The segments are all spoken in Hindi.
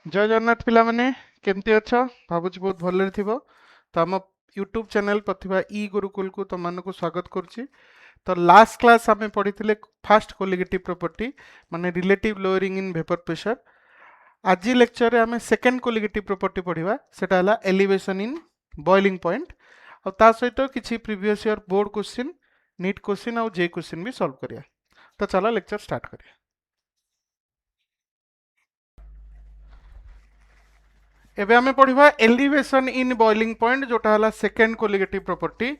जय जगन्नाथ पिला माने केमती अछ भावुची बहुत भलरे थिबो। तो आम यूट्यूब चैनल प्रतिभा ई गुरुकुल को तुम को स्वागत करुच्ची। तो लास्ट क्लास आम पढ़ी फास्ट कोलिगेटिव प्रॉपर्टी माने relative lowering in vapour pressure. आज लेक्चर रे आम सेकेंड कोलिगेटिव प्रॉपर्टी पढ़ा सेटा हला एलिवेशन इन बॉइलिंग पॉइंट और ता सहित किसी previous year board question NEET question और जे क्वेश्चन भी सॉल्व करिया। तो चलो लेक्चर स्टार्ट करिया। एबे आमे पढ़िबा एलिवेशन इन बॉइलिंग पॉइंट जोटा हला सेकेंड कोलिगेटिव प्रॉपर्टी।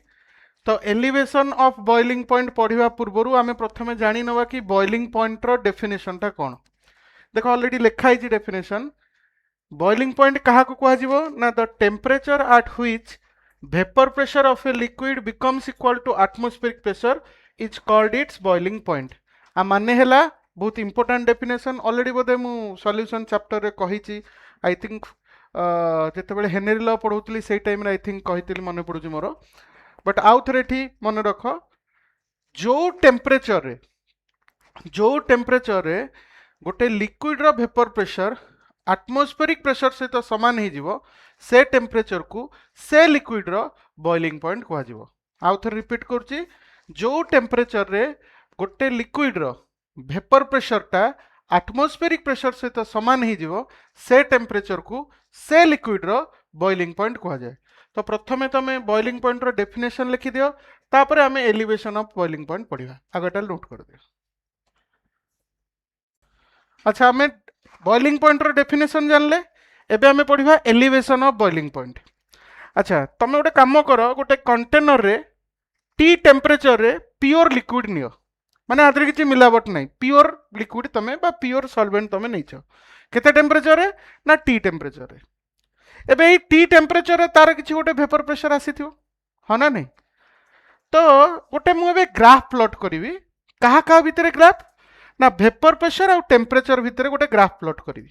तो एलिवेशन ऑफ बॉइलिंग पॉइंट पढ़िबा पूर्वरु आमे प्रथमे जानि नबा कि बॉइलिंग पॉइंट रो डेफिनेशन टा कोन। देखो ऑलरेडी लिखा है डेफिनेशन। बॉइलिंग पॉइंट कहा को कहा जीवो ना the temperature at which vapour pressure of a liquid becomes equal to atmospheric pressure is called its boiling point. आ माने हैला बहुत इंपोर्टेंट डेफिनेशन। ऑलरेडी बोधे मु सॉल्यूशन चैप्टर रे कहिची आई थिंक जितेबाला हेनरी लॉ पढ़ाऊली से टाइम आई थिंक कही मन पड़ू मोर। बट आउ थे ये मन रख जो टेम्परेचर रे गोटे लिक्विड रो वेपर प्रेशर एटमॉस्फेरिक प्रेशर सहित सामान हो से टेम्परेचर को से लिक्विड रो बॉइलिंग पॉइंट कह। आउ थे रिपीट करुच्ची जो टेम्परेचर रे गोटे लिक्विड रो वेपर प्रेशर टा एटमॉस्फेरिक प्रेशर सहित सामान हो से टेम्परेचर को से लिक्विड रो बॉइलिंग पॉइंट कह जाए। तो प्रथमे तुम बॉइलिंग पॉइंट रो डेफिनेशन लिखि दियो तापर आम एलिवेशन ऑफ बॉइलिंग पॉइंट पढ़िबा। आगटा नोट कर दियो। अच्छा आम बॉइलिंग पॉइंट रो डेफिनेशन जानले एबे आम पढ़िबा एलिवेशन ऑफ बॉइलिंग पॉइंट। अच्छा तुम गोटे काम कर गोटे कंटेनर रे टी टेम्परेचर रे प्योर लिक्विड नियो माने आदि किसी मिलावट नहीं प्योर लिक्विड तुम प्योर सॉल्वेंट तुम नहीं केते टेम्परेचर रे ना टी टेम्परेचर रे। एबे टी टेम्परेचर रे तार किसी गोटे वेपर प्रेशर आसी हाँ ना नहीं। तो गोटे मुझे ग्राफ प्लॉट करी कहा कहा भितर ग्राफ ना वेपर प्रेशर और टेम्परेचर भितर गोटे ग्राफ प्लॉट करी।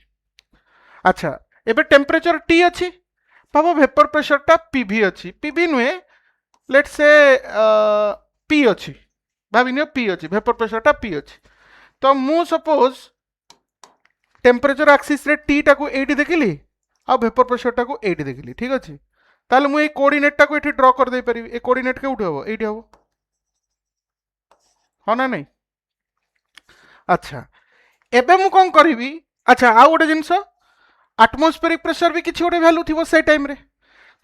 अच्छा एबे टेम्परेचर टी अच्छी भाव वेपर प्रेशर टा पीवी अच्छी पीवी नुहे लेट्स से पी अच्छी भाविनियो पी अच्छी वेपर प्रेशर टा पी अच्छी। तो मु सपोज टेम्परेचर एक्सिस रे टी टाको एटी देखिली आ वेपर प्रेशर टाको एटी देखिली ठीक अच्छे। ताले मु कोऑर्डिनेट टाको एठी ड्रॉ कर दे परिबी। ए कोऑर्डिनेट केउठी हबो एठी हबो हाँ ना नहीं। अच्छा एबे मु कोन करिवि। अच्छा आ गोटे जिंस एटमॉस्फेरिक प्रेशर भी किछि गोटे वैल्यू थिबो से टाइम रे।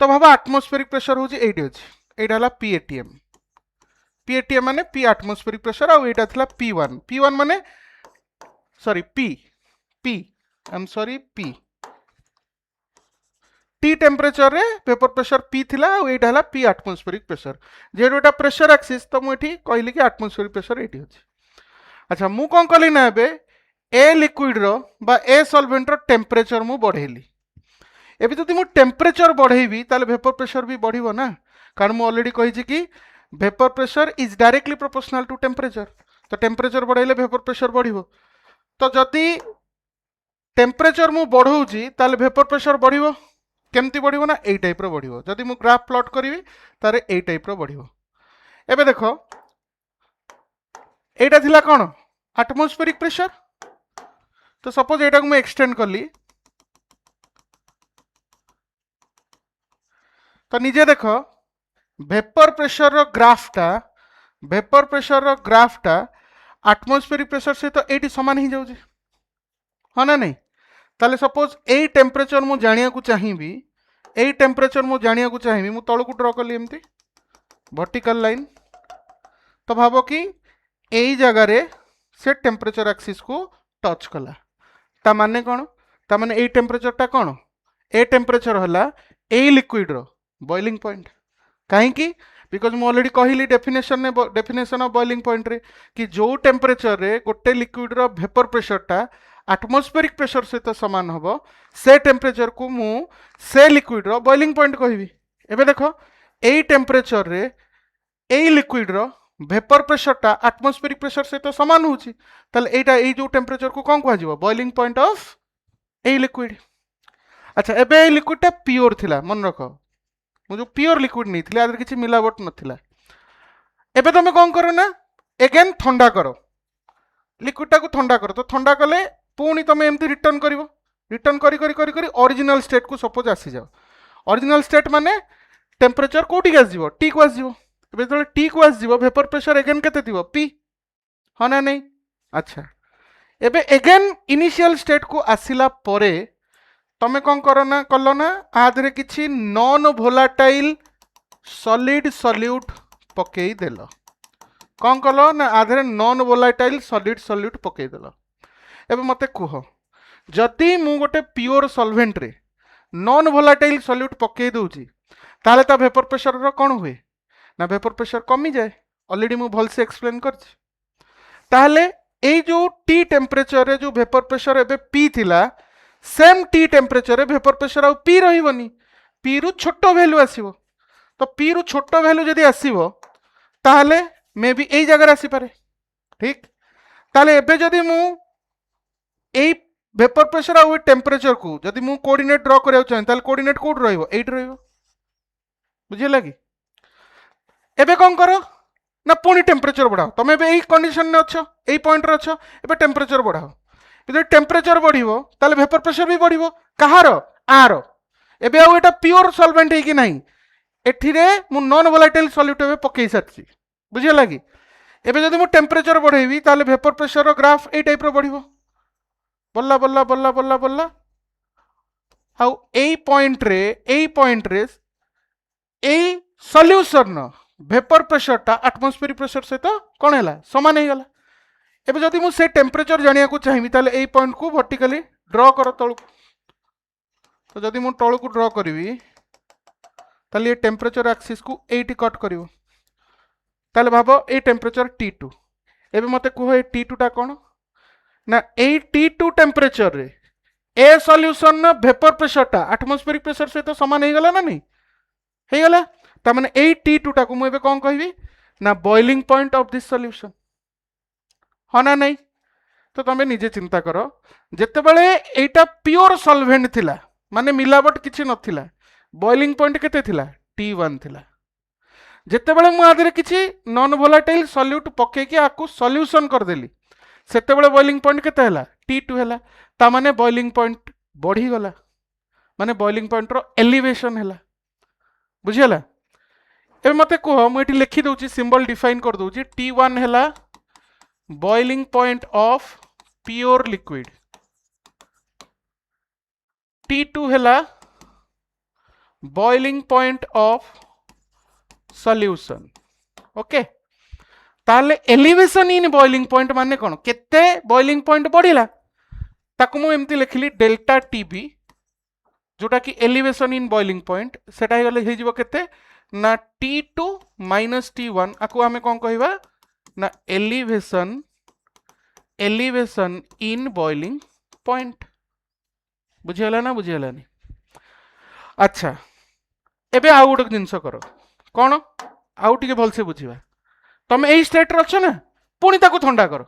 तो भाबा एटमॉस्फेरिक प्रेशर होची एठी अछि एटा हला पीएटीएम। पीएटीएम माने पी एटमॉस्फेरिक प्रेशर और एटा थिला P1 माने sorry P I am sorry P T temperature रे वेपर प्रेशर पी थिला और एटा हला पी एटमॉस्फेरिक प्रेशर जेडो एटा प्रेशर एक्सिस तो मु एठी कहली कि एटमॉस्फेरिक प्रेशर एठी अछि। अच्छा मु कोन कली ना एबे ए लिक्विड रो बा ए सॉल्वेंट रो टेम्परेचर मु बढ़ेली। एबे जदि मु टेम्परेचर बढ़ेबी ताले वेपर प्रेशर भी बढ़िबो ना कारण मु ऑलरेडी कहिछि कि vapour pressure is directly proportional to temperature. तो टेम्परेचर बढ़ाइले वेपर प्रेशर बढ़िबो। तो जदि टेम्परेचर मु बढ़ौछि ताले वेपर प्रेशर बढ़िबो केमती बढ़िबो ना एई टाइप रो बढ़िबो। जदि मु ग्राफ प्लॉट करिवि तारे एई टाइप रो बढ़िबो। एबे देखो एटा थिला कोन एटमॉस्फेरिक प्रेशर। तो सपोज एटा को मु एक्सटेंड करली तो निजे देखो वेपर प्रेशर रो ग्राफ टा एटमॉस्फेरिक प्रेशर से तो एटी समान ही जाउछि हाँ ना नहीं। ताले सपोज एई टेम्परेचर मु जानिया को चाहिबी एई टेम्परेचर मु जानिया को चाहिबी मु तळु को ड्रॉ करली एमती वर्टिकल लाइन। तो भाबो कि एई जगह रे से टेम्परेचर एक्सिस को टच कला ता माने कोन ता माने एई टेम्परेचर टा कोन ए टेम्परेचर हला एई लिक्विड रो बॉइलिंग पॉइंट। कहीं की बिकॉज मु ऑलरेडी कहली डेफिनेशन ऑफ बॉइलिंग पॉइंट रे कि जो टेम्परेचर रे गोटे लिक्विड रो वेपर प्रेशर टा एटमॉस्फेरिक प्रेशर सहित सामान हबो से टेम्परेचर को मु से लिक्विड रो बॉइलिंग पॉइंट कहबी। एबे देखो एई टेम्परेचर रे एई लिक्विड रो वेपर प्रेशर टा एटमॉस्फेरिक प्रेशर सहित सामान होची ताले एटा एई जो टेम्परेचर को कोन कह जिवो boiling point of AE liquid. अच्छा एबे एई लिक्विड टा प्योर थिला मन रखो मु जो प्योर लिक्विड नहीं थिला आदर किछि मिलावट नथिला। एबे तुम कौन करो ना एगेन ठंडा करो लिक्विड टाको ठंडा करो। तो ठंडा कले पुणी तुम एमती रिटर्न करिवो रिटर्न करी करी करी करी ओरिजिनल स्टेट को सपोज आसी जाओ ओरिजिनल स्टेट माने टेम्परेचर कोठी आसीबो टी को आसीबो एबे तो टी को आसीबो वेपर प्रेशर अगेन केते थिबो पी हाँ ना नहीं अच्छा एबे अगेन इनिशियल स्टेट को आसिला परे तमे कौन करो ना कल ना आधे किछि नॉन वोलाटाइल सॉलिड सॉल्यूट पकई देल कौन कल ना आधे नॉन वोलाटाइल सॉलिड सॉल्यूट पकई देल एबे मते कह जदि मु गोटे प्योर सॉल्वेंट रे नॉन वोलाटाइल सॉल्यूट पकई दूची ताले ता वेपर प्रेशर रो कौन हुए ना वेपर प्रेशर कमी जाए ऑलरेडी मु भल से एक्सप्लेन करछि ताले ए जो टी टेम्परेचर रे जो वेपर प्रेशर एबे पी थिला सेम टी टेम्परेचर रे वेपर प्रेशर आ पी रहिबनी पी रु छोटो वैल्यू आसीबो तो पी रु छोटो वैल्यू जदि आसीबो ताले मे बी एई जगह आसी पारे ठीक ताले एबे जदि मु एई वेपर प्रेशर आ टेम्परेचर को जदि मु कोऑर्डिनेट ड्रा करिया चाहे ताले कोऑर्डिनेट कोड रहिबो एट रहिबो बुझिला कि एबे कोन करो ना पुणी टेम्परेचर बढ़ाओ तुम ए कंडीशन में अच्छो ए पॉइंट रे अच्छो एबे टेम्परेचर बढ़ाओ जब टेम्परेचर बढ़िबो ताले वेपर प्रेशर भी बढ़िबो कहार आर एबे आ एटा प्योर सॉल्वेंट है कि नहीं एठिरे मु नॉन वोलाटाइल सॉल्यूट एबे पकई सारछि बुझिला कि एबे जदि मु टेम्परेचर बढ़ेबी ताले vapour pressure row graph A type रो बढ़िबो बल्ला बल्ला बल्ला बल्ला बल्ला हाउ ए पॉइंट रे ए सॉल्यूशन वेपर प्रेशर टा एटमॉस्फेरिक प्रेशर सहित कौन है समान हो गला एबे जदि मु से टेम्परेचर जानिया को चाहिबी ताले ए पॉइंट को वर्टिकली ड्रॉ कर तळु तो जदि मु तळु को ड्रॉ करिवि ताले ये टेम्परेचर एक्सिस को एटी कट करिवो ताले भाबो ए टेम्परेचर T2 एबे मते कहो ए T2 टा कोन ना ए T2 टेम्परेचर रे ए सॉल्यूशन ना वेपर प्रेशर टा एटमॉस्फेरिक प्रेशर सहित समान हो गला ना नहीं हो गला ता माने ए T2 टा को मु एबे कोन कहबी ना boiling point of this solution हाँ ना नहीं तो तुम्हें निजे चिंता करो जिते बड़े एटा प्योर सॉल्वेंट थिला माने मिलावट किछि नथिला बॉइलिंग पॉइंट केते थिला T1 थिला जिते बड़े मु आदरे किछि नॉन वोलाटाइल सॉल्यूट पके के आकु सॉल्यूशन कर देली सेते बड़े बॉइलिंग पॉइंट केते हला T2 हला ता माने बॉइलिंग पॉइंट बढ़ी गला माने बॉइलिंग पॉइंट रो एलिवेशन हला बुझियला ए मते कह मु एठी लिखि दउची सिंबल डिफाइन कर दउची T1 हला boiling point of pure liquid T2 हला boiling point of solution okay ताले एलिवेशन इन बॉइलिंग पॉइंट माने कोन केते बॉइलिंग पॉइंट बढ़िला ताकु मु एमती लिखिली डेल्टा TB जोटा कि एलिवेशन इन बॉइलिंग पॉइंट सेटा हे हे जिवो केते ना T2 माइनस T1 आकु हमें कौन कहवा ना एलिवेशन इन बॉइलिंग पॉइंट बुझिगला ना बुझिगला नहीं अच्छा एबे आउ गोटे जिनस कर कौन आउ टिके भल से बुझिबा तुम एई स्टेट रे अछ ना पुणी ताकु ठंडा कर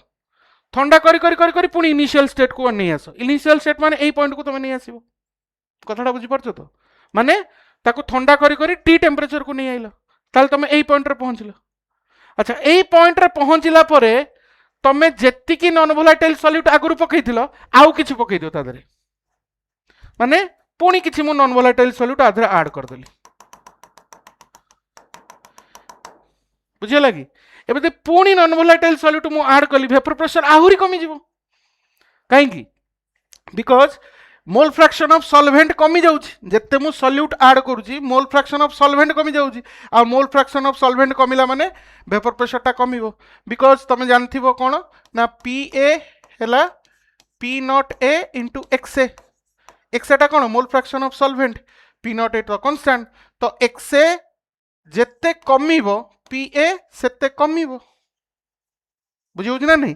ठंडा करी करी करी करी पुणी इनिशियल स्टेट को नहीं आस इनिशियल स्टेट माने एई पॉइंट को तुम नहीं आसीबो कथाटा बुझी पारछो तो माने ताकु ठंडा करी करी टी टेम्परेचर को नहीं आइलो ताल तुम एई पॉइंट रे पहुंचलो अच्छा एई पॉइंट रे पहुंचला परे तमे जेतिकी नॉन वोलाटाइल सॉल्यूट आगुरु पकैथिलो आउ किछि पकै दियो तादरे माने पुणी किछि मु नॉन वोलाटाइल सॉल्यूट आधरे ऐड कर देली बुझे लगी एबे ते पुणी नॉन वोलाटाइल सॉल्यूट मु ऐड कली वेपर प्रेशर आहुरी कमी जिवो काहे की because mole fraction of solvent कमी जाउची जेते मु सॉल्यूट ऐड करूची मोल फ्रैक्शन ऑफ सॉल्वेंट कमी जाउची आ मोल फ्रैक्शन ऑफ सॉल्वेंट कमिला माने वेपर प्रेशर टा कमिवो बिकॉज तमे जानथिबो कोन ना PA हैला P naught A into XA XA टा कोन mole fraction of solvent P naught A तो कांस्टेंट तो XA जेते कमिवो PA सेते कमिवो बुझियो ना नहीं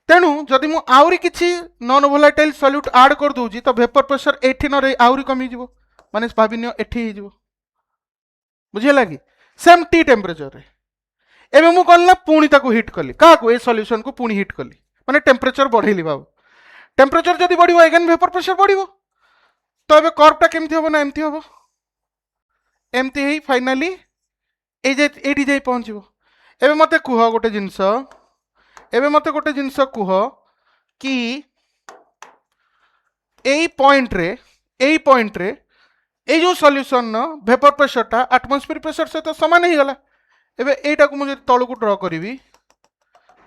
तेणु जदि मु आउरी किछि नॉन वोलाटाइल सॉल्यूट ऐड कर दूची तो वेपर प्रेशर एठी न रे आउरी कमी जिवो माने भाबिनियो एठी ही जिवो बुझे लागी सेम टी टेम्परेचर रे एबे मु करला पुणी ताको हिट कली का को ए सॉल्यूशन को पुणी हिट कली माने टेम्परेचर बढ़ेली बाबू टेम्परेचर जदि बढ़िबो अगेन वेपर प्रेशर बढ़िबो तो एबे कर्व टा केमथि होबो ना एमथि होबो एमथि हेई फाइनली ए जे एडी जाई पहुंचबो एबे मते कुह गोटे जिंस एबे मते गोटे जिंस कुह कि एई पॉइंट रे ए जो सॉल्यूशन वेपर प्रेशरटा एटमॉस्फेरिक प्रेशर सहित सामान ही गला। एबे एटा को मुझे तळकु ड्रॉ करी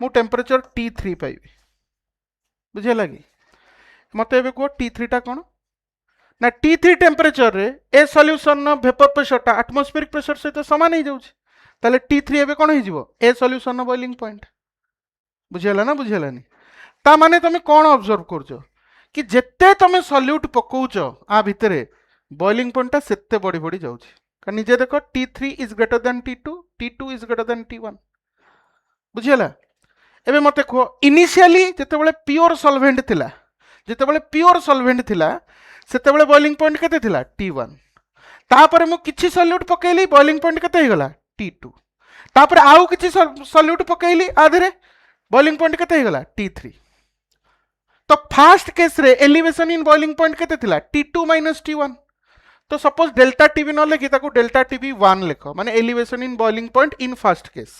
मु टेम्परेचर T3 पाइबी। बुझेला कि मते एबे को T3 टा कोन ना T3 टेम्परेचर रे ए सॉल्यूशन वेपर प्रेशरटा एटमॉस्फेरिक प्रेशर सहित सामान ही जाउछि। ताले T3 एबे कोन ही जिवो ए सॉल्यूशन बॉइलिंग पॉइंट। बुझेला ना बुझेलानी ता माने तमे कोन ऑब्जर्व करछो कि जेते तमे सॉल्यूट पकोउछो आ भितरे बॉइलिंग पॉइंट सेते बड़ी बड़ी जाउछि। का निजे देखो T3 is greater than T2, T2 is greater than T1। बुझेला एबे मते को इनिशियली जेतेबेले प्योर सॉल्वेंट थिला सेतेबेले बॉइलिंग पॉइंट केते थिला T1। तापर मु किछि सॉल्यूट पकेइली बॉइलिंग पॉइंट केते हे गला T2। तापर आउ किछि सॉल्यूट पकेइली आधरे बॉइलिंग पॉइंट केते हे गला T3। तो फर्स्ट केस रे एलिवेशन इन बॉइलिंग पॉइंट केते थिला T2 - T1। तो सपोज डेल्टा टीबी न लेखि ताको डेल्टा टीबी 1 लेख माने elevation in boiling point in first case.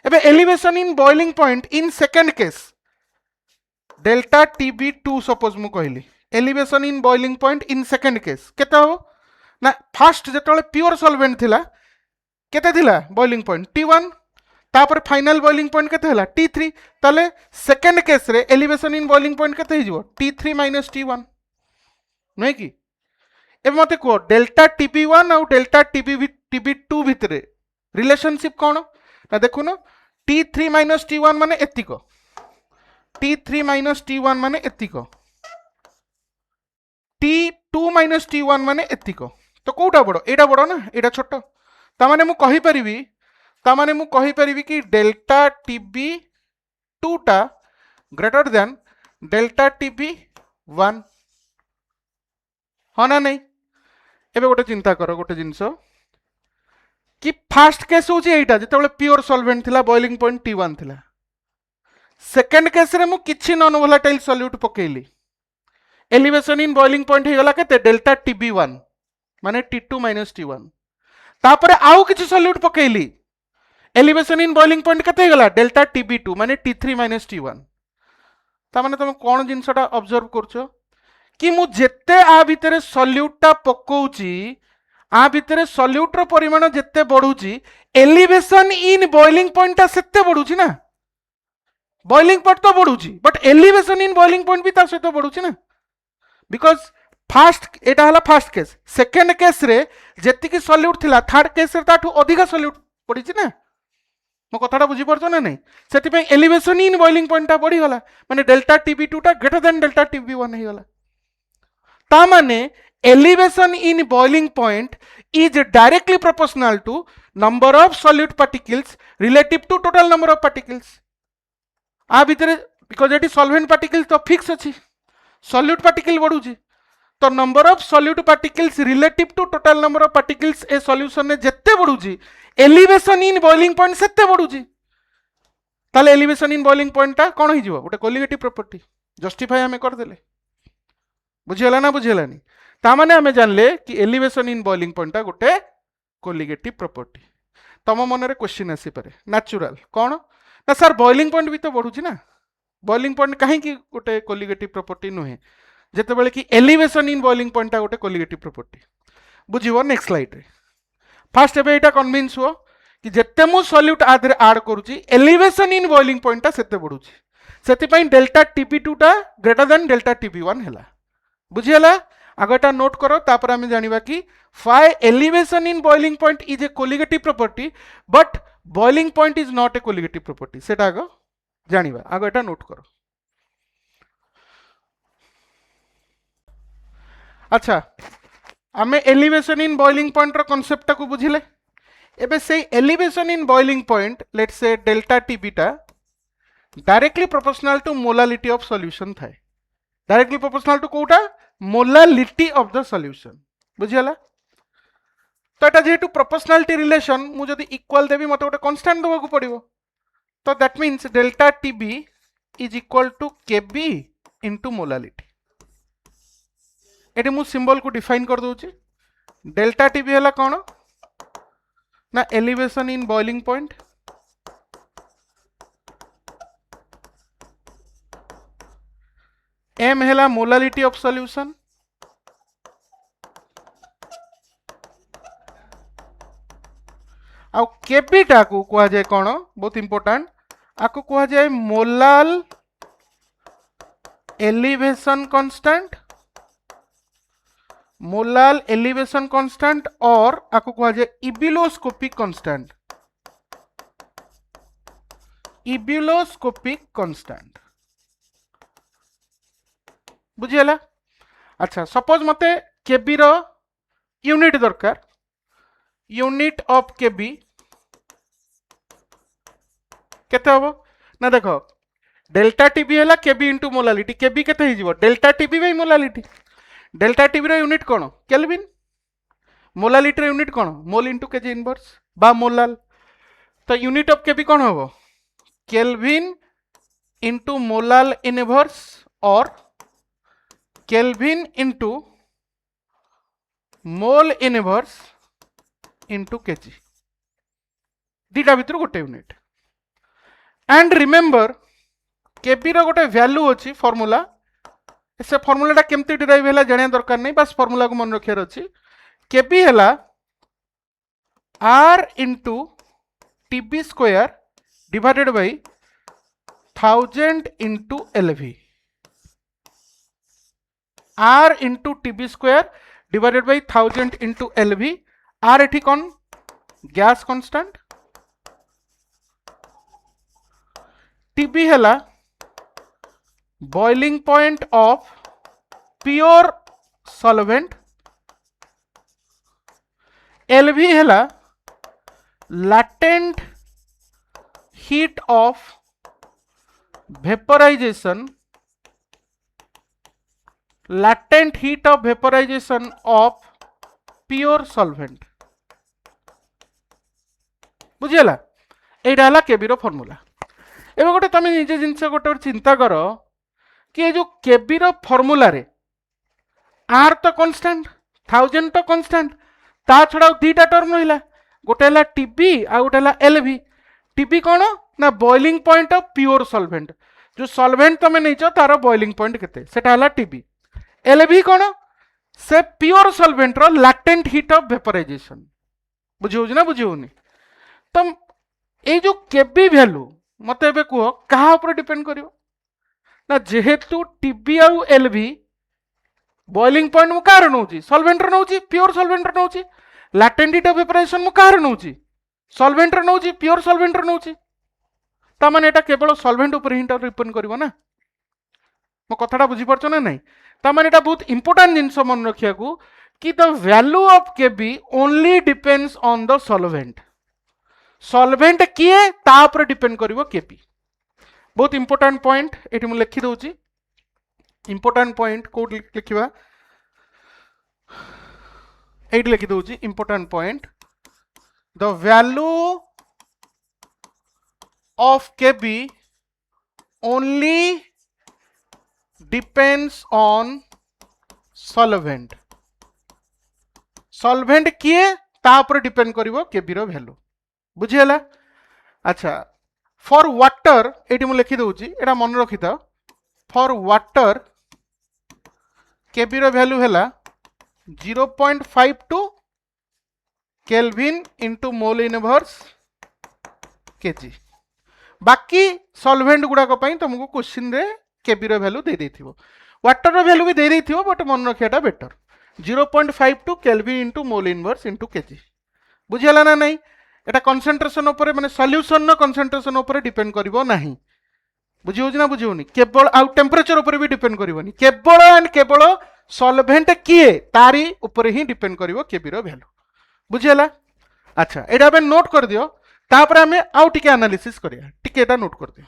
एबे elevation in boiling point in second case delta TB 2 suppose मु कहली elevation in boiling point in second case केते हो ना फर्स्ट जेतले प्योर सॉल्वेंट थिला केते थिला बॉइलिंग पॉइंट T1 तापर फाइनल बॉइलिंग पॉइंट केते हला T3। ताले सेकंड केस रे एलिवेशन इन बॉइलिंग पॉइंट केते हिजो T3 - T1 नै कि एबे मते को डेल्टा Tb1 और डेल्टा Tb2 भितरे रिलेशनशिप कोन ना देखु न T3 - T1 माने एतिको T3 - T1 माने एतिको T2 - T1 माने एतिको। तो कोटा बड़ो एटा बड़ो ना एटा छोटो ता माने मु कहि परिबी कि डेल्टा Tb2 टा ग्रेटर देन डेल्टा Tb1 हाँ ना नहीं। एबे गोटे चिंता करो गोटे जिनस कि फर्स्ट केस होची एटा जेतेबेले प्योर सॉल्वेंट थिला बॉइलिंग पॉइंट T1 थिला। सेकंड केस रे मु किछि नॉन वोलेटाइल सॉल्यूट पकेइली एलिवेशन इन बॉइलिंग पॉइंट हे गला केते डेल्टा Tb1 माने T2 - T1। तापरे आउ किछि सॉल्यूट पकेइली एलिवेशन इन बॉइलिंग पॉइंट केते हे गला डेल्टा Tb2 माने T3 - T1। ता माने तुम कोन जिंसटा ऑब्जर्व करछो कि मु जेते आ भितरे सॉल्यूटटा पकोउची आ भितरे सॉल्यूट रो परिमाण जेते बढ़ुची एलिवेशन इन बॉइलिंग पॉइंट ता सेते बढ़ुची ना। बॉइलिंग पॉइंट तो बढ़ुची but elevation in boiling point भी ता सहित बढ़ुची ना बिकॉज फर्स्ट एटा हला फर्स्ट केस। सेकंड केस रे जेतिकी सॉल्यूट थिला थर्ड केस रे ताठू अधिका सॉल्यूट पड़ीची ना। मो कथाटा बुझी परछो ना नहीं सेति पे एलिवेशन इन बॉइलिंग पॉइंट ता बढ़ी गला माने डेल्टा Tb2 ता ग्रेटर देन डेल्टा Tb1 हे गला। ता माने elevation in boiling point is directly proportional to number of solute particles relative to total number of particles। आ भितरे because एटी solvent particles तो फिक्स अछि solute particle बढ़ुची तो number of solute particles relative to total number of particles A solution ने जेते बढ़ुची elevation in boiling point सेते बढ़ुची। ताले elevation in boiling point ता कोन हिजिवो गोटे colligative property justify हमें कर देले। बुझियला ना बुझियलानी ता माने हमें जानले कि एलिवेशन इन बॉइलिंग पॉइंट गोटे कोलिगेटिव प्रॉपर्टी। तम मन रे क्वेश्चन आसी पारे नेचुरल कौन ना सर बॉइलिंग पॉइंट भी तो बढ़ुची ना बॉइलिंग पॉइंट कहीं गोटे कोलिगेटिव प्रॉपर्टी नुहे जेते बेले कि एलिवेशन इन बॉइलिंग पॉइंट गोटे कोलिगेटिव प्रॉपर्टी। बुझिबो नेक्स्ट स्लाइड रे फर्स्ट एबे एटा कन्विंस हो कि जेते मु सॉल्यूट आधरे ऐड करूची एलिवेशन इन बॉइलिंग पॉइंट सेते बढ़ुची सेति पई डेल्टा Tb2 टा ग्रेटर देन डेल्टा Tb1 हैला। बुझियला आगटा नोट करो तापर हमें जानिबा कि फाई elevation in boiling point is a colligative property but boiling point is not a colligative property सेटा आगो जानिबा आगटा नोट करो। अच्छा आमे एलिवेशन इन बॉइलिंग पॉइंट रो कांसेप्ट को बुझिले एबे से elevation in boiling point let's say delta Tb टा directly proportional to molality of solution थाए डायरेक्टली प्रोपोर्शनल टू कोटा मोलालिटी ऑफ द सॉल्यूशन। बुझियला तो एटा जेहेतु प्रोपोर्शनलिटी रिलेशन मु जदी इक्वल देबी मते गोटे कांस्टेंट देबा को पड़िबो तो that means delta Tb is equal to Kb into molality. एटी मु सिंबल को डिफाइन कर दोची डेल्टा Tb हैला कोन ना elevation in boiling point m है मोलालिटी ऑफ सॉल्यूशन, आउ केबी टा को कहा जाए कौन, बहुत इंपोर्टेंट, आपको कहा जाए molal elevation constant, molal elevation constant, और आपको कहा जाए इबिलोस्कोपिक कांस्टेंट, इबिलोस्कोपिक कांस्टेंट। बुझीगला? अच्छा सपोज मते केबी रो यूनिट दरकार, यूनिट ऑफ केबी केते हबो ना, देखो डेल्टा टीबी है केबी इंटू मोलालिटी, केबी केते ही जीवो delta TB by molality, delta TB रो यूनिट कोन केल्विन, मोलालिटी रो यूनिट कोन मोल इंटू केजी इनवर्स बा मोलाल, तो यूनिट ऑफ केबी कोन हबो केल्विन इंटू मोलाल इनवर्स और kelvin into mole inverse into KG, दीटा भितर गोटे यूनिट। एंड रिमेंबर केबी रो गोटे वैल्यू अच्छी फॉर्मूला, से फॉर्मूला केमती डिराइव है जानिया दरकार नहीं, बस फॉर्मूला को मन रखियार अच्छी, केबी है R into TB square divided by 1000 into LV, R into TB square divided by 1000 into LV, R एठी कौन गैस कांस्टेंट, टीबी है boiling point of pure solvent, LV है latent heat of vaporisation, latent heat of vaporisation of pure solvent. बुझीगला? एटा हला केबी रो फॉर्मूला। एबे गोटे तुम निजे जिनस गोटे चिंता कर कि जो केबी रो फॉर्मूला रे आर तो कांस्टेंट, 1000 तो कांस्टेंट, ता छड़ा दीटा टर्म रहिला, गोटे हला टीबी आ गोटे हला एलवी। टीबी कौन ना boiling point of pure solvent, जो सॉल्वेंट तुम नहीं तार बॉइलिंग पॉइंट केते सेटा हला टीबी। एलवी कौन से प्योर सॉल्वेंट रो लैटेंट हीट ऑफ वेपोराइजेशन। बुझियो ना बुझियोनी? तो ये जो केबी वैल्यू मत ए कह क्या ऊपर डिपेंड करियो ना, जेहेतु टीबी आउ एलवी बॉइलिंग पॉइंट मु कार नउची सॉल्वेंट नउची, प्योर सॉल्वेंट नउची, लैटेंट हीट ऑफ वेपोराइजेशन मु कार नउची सॉल्वेंट नउची, प्योर सॉल्वेंट नउची, ता माने एटा केवल सॉल्वेंट ऊपर ही डिपेंड करिवो ना। मो कथाटा बुझी परछो ना नहीं? ता माने एटा बहुत इंपोर्टेंट जिंस मन रखिया को कि the value of KB only depends on the solvent, solvent किए ता ऊपर डिपेंड करिवो केबी। बहुत इंपोर्टेंट पॉइंट एटी मु लिखि दउची, इंपोर्टेंट पॉइंट कोड लिखिबा एटी लिखि दउची, important point the value of KB only depends on solvent, solvent किए ता ऊपर डिपेंड करिवो केबी रो वैल्यू। बुझीगला? अच्छा फॉर वाटर एटी मु लिखि दउची, एटा मन रखि था, फॉर वाटर केबी रो वैल्यू हैला 0.52 kelvin into mole inverse KG. बाकी सॉल्वेंट गुड़ाक तुमको क्वेश्चन रे केबी रो वैल्यू दे देथिबो, वाटर रो वैल्यू भी दे देथिबो, बट मन रखियाटा better 0.52 kelvin into mole inverse into KG. बुझीगला ना नहीं? एटा कंसंट्रेशन ऊपर माने सॉल्यूशन नो कंसंट्रेशन ऊपर डिपेंड करिवो नाही। बुझी होउछि ना बुझी होनी? केवल आउ टेम्परेचर ऊपर भी डिपेंड करिवोनी, केवल एंड केवल सॉल्वेंट किए तारी ऊपर ही डिपेंड करिवो केबी रो वैल्यू। बुझीगला? अच्छा एटा बे नोट कर दियो, तापर हमें आउ टिके एनालिसिस करिया, टिके एटा नोट कर दियो।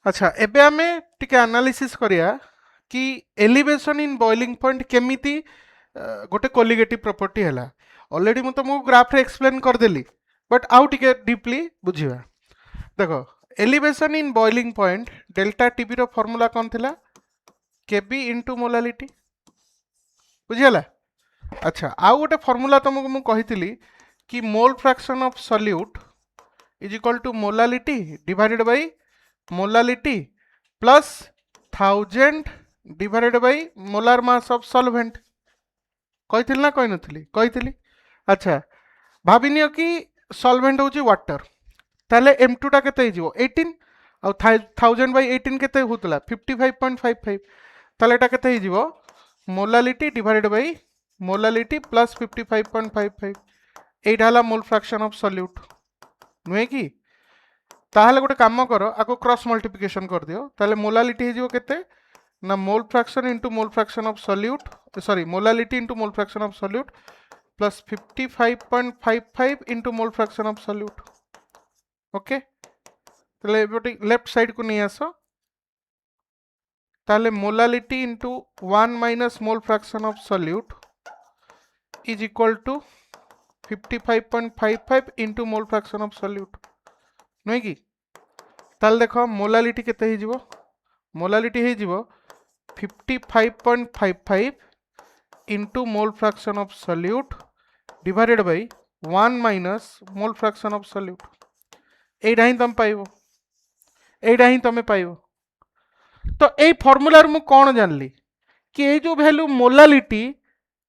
अच्छा एबे हमें टिके एनालिसिस करिया कि एलिवेशन इन बॉइलिंग पॉइंट केमिति गोटे कोलिगेटिव प्रॉपर्टी हैला। ऑलरेडी मु तुमको ग्राफ रे एक्सप्लेन कर देली, बट आउ टिके डीपली बुझिबा। देखो elevation in boiling point delta TB रो फार्मूला कौन थिला? K B into molality. बुझिगला? अच्छा आउ गोटे फार्मूला तुमको मु कहितली कि mole fraction of solute is equal to molality divided by molality plus 1000 divided by molar mass of solvent कही ना कही नथली कही अच्छा भाविनियो कि सॉल्वेंट होची वाटर ताले m2 टा केते हिजिवो 18 और 1000 बाय 18 केते होतला 55.55 ताले एटा केते हिजिवो molality divided by molality plus 55.55 एटा हला मोल फ्रैक्शन ऑफ सॉल्यूट नुहे कि ताहले गोटे काम करो आको क्रॉस मल्टीप्लिकेशन कर दियो ताले मोलालिटी हिजिवो केते ना mole fraction into mole fraction of solute sorry molality into mole fraction of solute plus 55.55 into mole fraction of solute okay ताले लेफ्ट साइड को नहीं आसो ताले molality into 1 minus mole fraction of solute is equal to 55.55 into mole fraction of solute नुहे कि ताले देखो मोलालिटी केते ही जीवो मोलालिटी ही जीवो 55.55 into mole fraction of solute divided by 1 minus mole fraction of solute एटा ही तुम पाइबो एटा ही तुम पाइबो तो ए फॉर्मूला मु कोन जानली कि ए जो वैल्यू मोलालिटी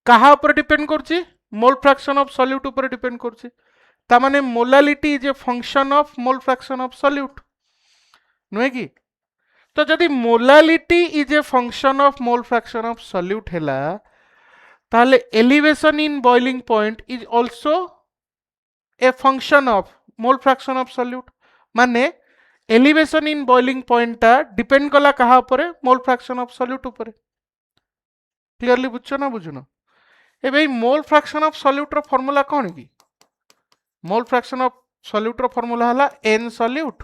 कहा ऊपर डिपेंड करछि मोल फ्रैक्शन ऑफ सॉल्यूट ऊपर डिपेंड करछि ता माने molality is a function of mole fraction of solute नुहे कि तो जदि molality is a function of mole fraction of solute हैला ताले elevation in boiling point is also a function of mole fraction of solute माने एलिवेशन इन बॉइलिंग पॉइंट ता डिपेंड कला कहा ऊपर मोल फ्रैक्शन ऑफ सॉल्यूट ऊपर क्लियरली बुझछो ना बुझुनो ए भाई मोल फ्रैक्शन ऑफ सॉल्यूट रो फार्मूला कोन की मोल फ्रैक्शन ऑफ सॉल्यूट रो फार्मूला हला n solute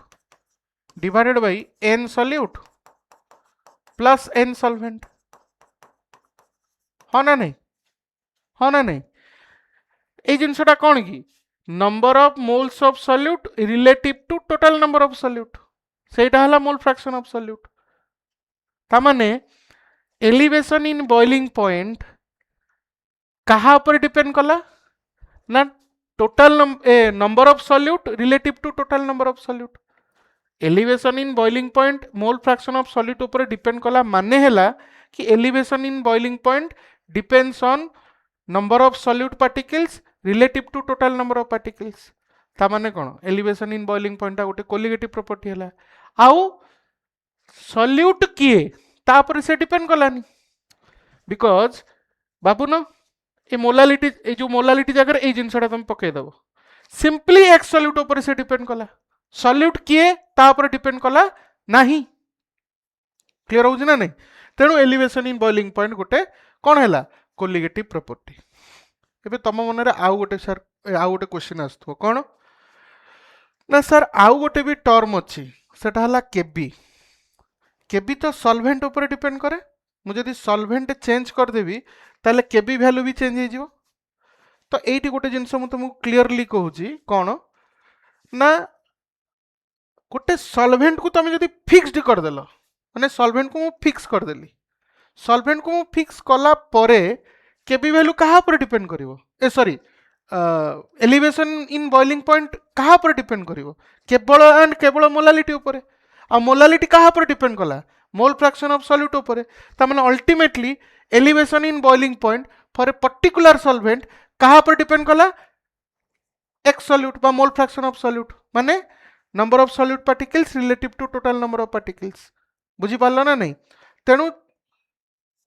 divided by n solute plus n solvent हाँ ना नहीं ए जिनसटा कोन की number of moles of solute relative to total number of solute सेटा हला मोल फ्रैक्शन ऑफ सॉल्यूट ता माने एलिवेशन इन बॉइलिंग पॉइंट कहा ऊपर डिपेंड कला ना total number of solute relative to total number of solute elevation in boiling point mole fraction of solute ऊपर डिपेंड कला माने हैला कि elevation in boiling point depends on number of solute particles relative to total number of particles ता माने कोन एलिवेशन इन बॉइलिंग पॉइंट गोटे कोलिगेटिव प्रॉपर्टी हैला आउ सॉल्यूट किए ता पर से डिपेंड कलानी बिकॉज बाबूनो ए जो मोलालिटी जगह ए जिनसटा तुम पकई दबो सिंपली एक्स सॉल्यूट ऊपर से डिपेंड कला सॉल्यूट किए ता पर डिपेंड कला नाही क्लियर होउछ ना नहीं तेणु एलिवेशन इन बॉइलिंग पॉइंट गोटे कोन हैला कोलिगेटिव प्रॉपर्टी एबे तम मन रे आउ गोटे सर आउ गोटे क्वेश्चन आस्थो कोन ना सर आउ गोटे भी टर्म अछि सेटा हला केबी केबी तो सॉल्वेंट ऊपर डिपेंड करे मु जदि सॉल्वेंट चेंज कर देबी ताले केबी वैल्यू भी चेंज हो जिवो तो एठी गोटे जिंस मु तुमको क्लियरली कहूची कोन ना गोटे सॉल्वेंट को तुम जदि फिक्स्ड कर देलो माने सॉल्वेंट को मु फिक्स कर देली सॉल्वेंट को मु फिक्स कला परे केबी वैल्यू कहा पर डिपेंड करिवो ए sorry elevation in boiling point कहा पर डिपेंड करिवो केवल मोलालिटी ऊपर आ मोलालिटी कहा पर डिपेंड कला मोल फ्रैक्शन ऑफ सॉल्यूट ऊपर ता माने ultimately elevation in boiling point for a particular solvent कहा पर डिपेंड कला एक्स सॉल्यूट बा मोल फ्रैक्शन ऑफ सॉल्यूट माने number of solute particles relative to total number of particles बुझी पारलो ना नहीं तेणु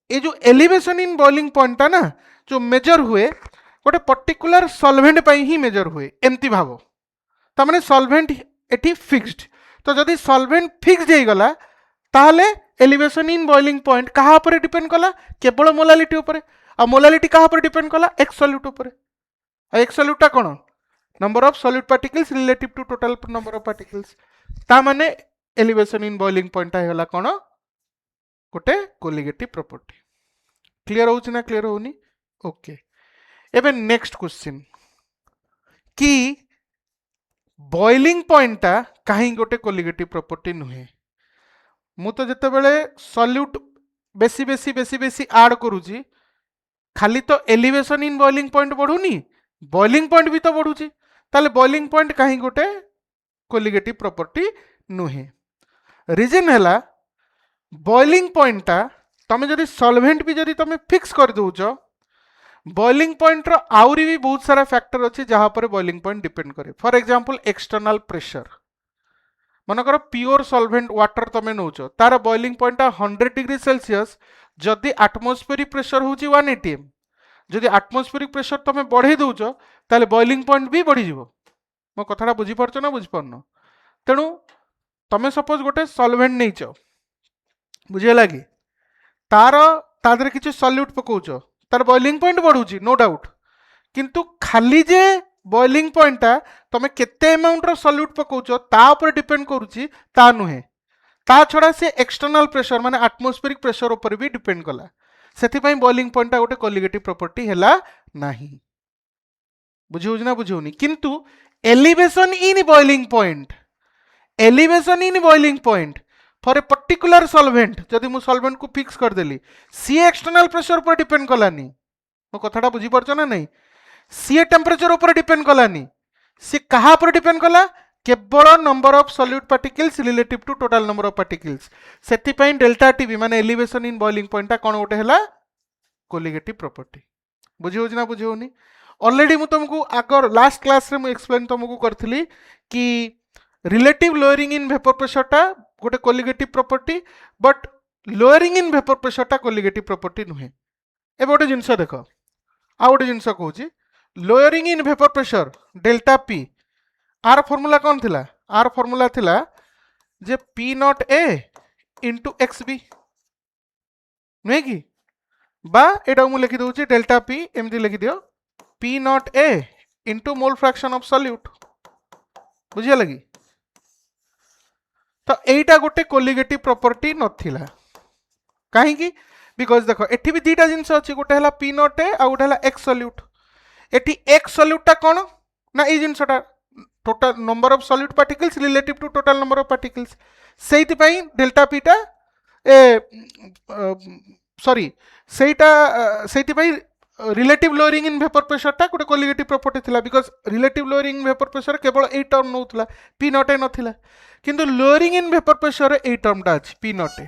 ये जो एलिवेशन इन बॉइलिंग पॉइंट ना जो मेजर हुए गोटे पर्टिकुलर सॉल्वेंट पाई ही मेजर हुए एमती भाव ता माने सॉल्वेंट एठी फिक्स्ड तो जदि सॉल्वेंट फिक्स्ड हो गला ताहले एलिवेशन इन बॉइलिंग पॉइंट कहा पर डिपेंड कला केवल मोलालिटी ऊपर आ मोलालिटी कहा पर डिपेंड कला एक्स सॉल्यूट ऊपर आ एक्स सॉल्यूट कोन number of solute particles relative to total number of particles ता माने एलिवेशन इन बॉइलिंग पॉइंट हैला कोन गोटे कोलिगेटिव प्रॉपर्टी क्लियर होउछ ना क्लियर होउनी ओके एबे नेक्स्ट क्वेश्चन कि बॉइलिंग पॉइंट कहीं गोटे कोलिगेटिव प्रॉपर्टी नुहे मु तो जते बेले सॉल्यूट बेसी बेसी बेसी बेसी ऐड करूची खाली तो एलिवेशन इन बॉइलिंग पॉइंट बढ़ुनी बॉइलिंग पॉइंट भी तो बढ़ुची ताले बॉइलिंग पॉइंट कहीं गोटे कोलिगेटिव प्रॉपर्टी नुहे रीजन हैला बॉइलिंग पॉइंटा तुम जदि सॉल्वेंट भी जदि तुम फिक्स कर दउछ बॉइलिंग पॉइंट रो आउरी भी बहुत सारा फैक्टर अच्छी जहाँ पर बॉइलिंग पॉइंट डिपेंड करे फॉर एग्जांपल एक्सटर्नल प्रेशर मनकर प्योर सॉल्वेंट वाटर तुम नौच तार बॉइलिंग पॉइंट 100 डिग्री सेल्सियस जदि एटमॉस्फेरिक प्रेशर हूँ 1 atm जदि एटमॉस्फेरिक प्रेशर तुम बढ़े दौच ताले बॉइलिंग पॉइंट भी बढ़ी जीवो मो कथाटा बुझी पारछ ना बुझी पारन तेणु तुम सपोज गोटे सॉल्वेंट नहींच बुझीगला कि तार तादरे किसी सल्यूट पकाउच तार बॉइलिंग पॉइंट बढ़ुची नो डाउट किंतु खाली जे बॉइलिंग पॉइंटा तुम केते अमाउंट रो सल्यूट पकाउच ता ऊपर डिपेंड करूची ता नुहे ता छड़ा से एक्सटर्नल प्रेशर माने एटमॉस्फेरिक प्रेशर ऊपर भी डिपेंड कला सेथिपाई बॉइलिंग पॉइंटा गोटे कोलिगेटिव प्रॉपर्टी हैला नाही बुझिउछ ना बुझिउनी किंतु elevation in boiling point elevation in boiling point for a particular solvent जदि मु सॉल्वेंट को फिक्स कर देली सी एक्सटर्नल प्रेशर पर डिपेंड कलानी मो कथाटा बुझी पारछ ना नहीं सी टेम्परेचर ऊपर डिपेंड कलानी सी कहा पर डिपेंड कला केवल number of solute particles relative to total number of particles सेथिपाई डेल्टा टीवी माने एलिवेशन इन बॉइलिंग पॉइंट कोन गोटे हैला कोलिगेटिव प्रॉपर्टी बुझिउछ ना बुझिउनी ऑलरेडी मु तुमको आगर लास्ट क्लास रे मु एक्सप्लेन तुमको करथली कि relative lowering in vapour pressure टा गोटे colligative property but lowering in vapour pressure टा कोलिगेटिव प्रॉपर्टी नुहे ए गोटे जिनस देख आ गोटे जिनस कहूची lowering in vapour pressure delta P आर फॉर्मूला कौन थिला आर फॉर्मूला थिला जे P naught A into x B नुहे कि बा एटा मु लिखि दउची डेल्टा पी एमती लिखि दियो P naught A into mole fraction of solute बुझिया लगी तो एटा गोटे कोलिगेटिव प्रॉपर्टी नथिला कहीं बिकॉज देखो एठी भी दीटा जिनस अछि गोटे हला पी नॉट ए आ गोटे हला एक्स सॉल्यूट एठी एक्स सॉल्यूट टा कोन ना ई जिनसटा total number of solute particles relative to total number of particles सेइति पई डेल्टा पी टा ए सॉरी सेइटा सेइति पई relative lowering in vapour pressure टा गोटे कोलिगेटिव प्रॉपर्टी थिला because relative lowering in vapour pressure केवल ए टर्म नउतला पी नॉट ए नथिला किंतु लोअरिंग इन वेपर प्रेशर ए टर्म टा अछि पी नॉट ए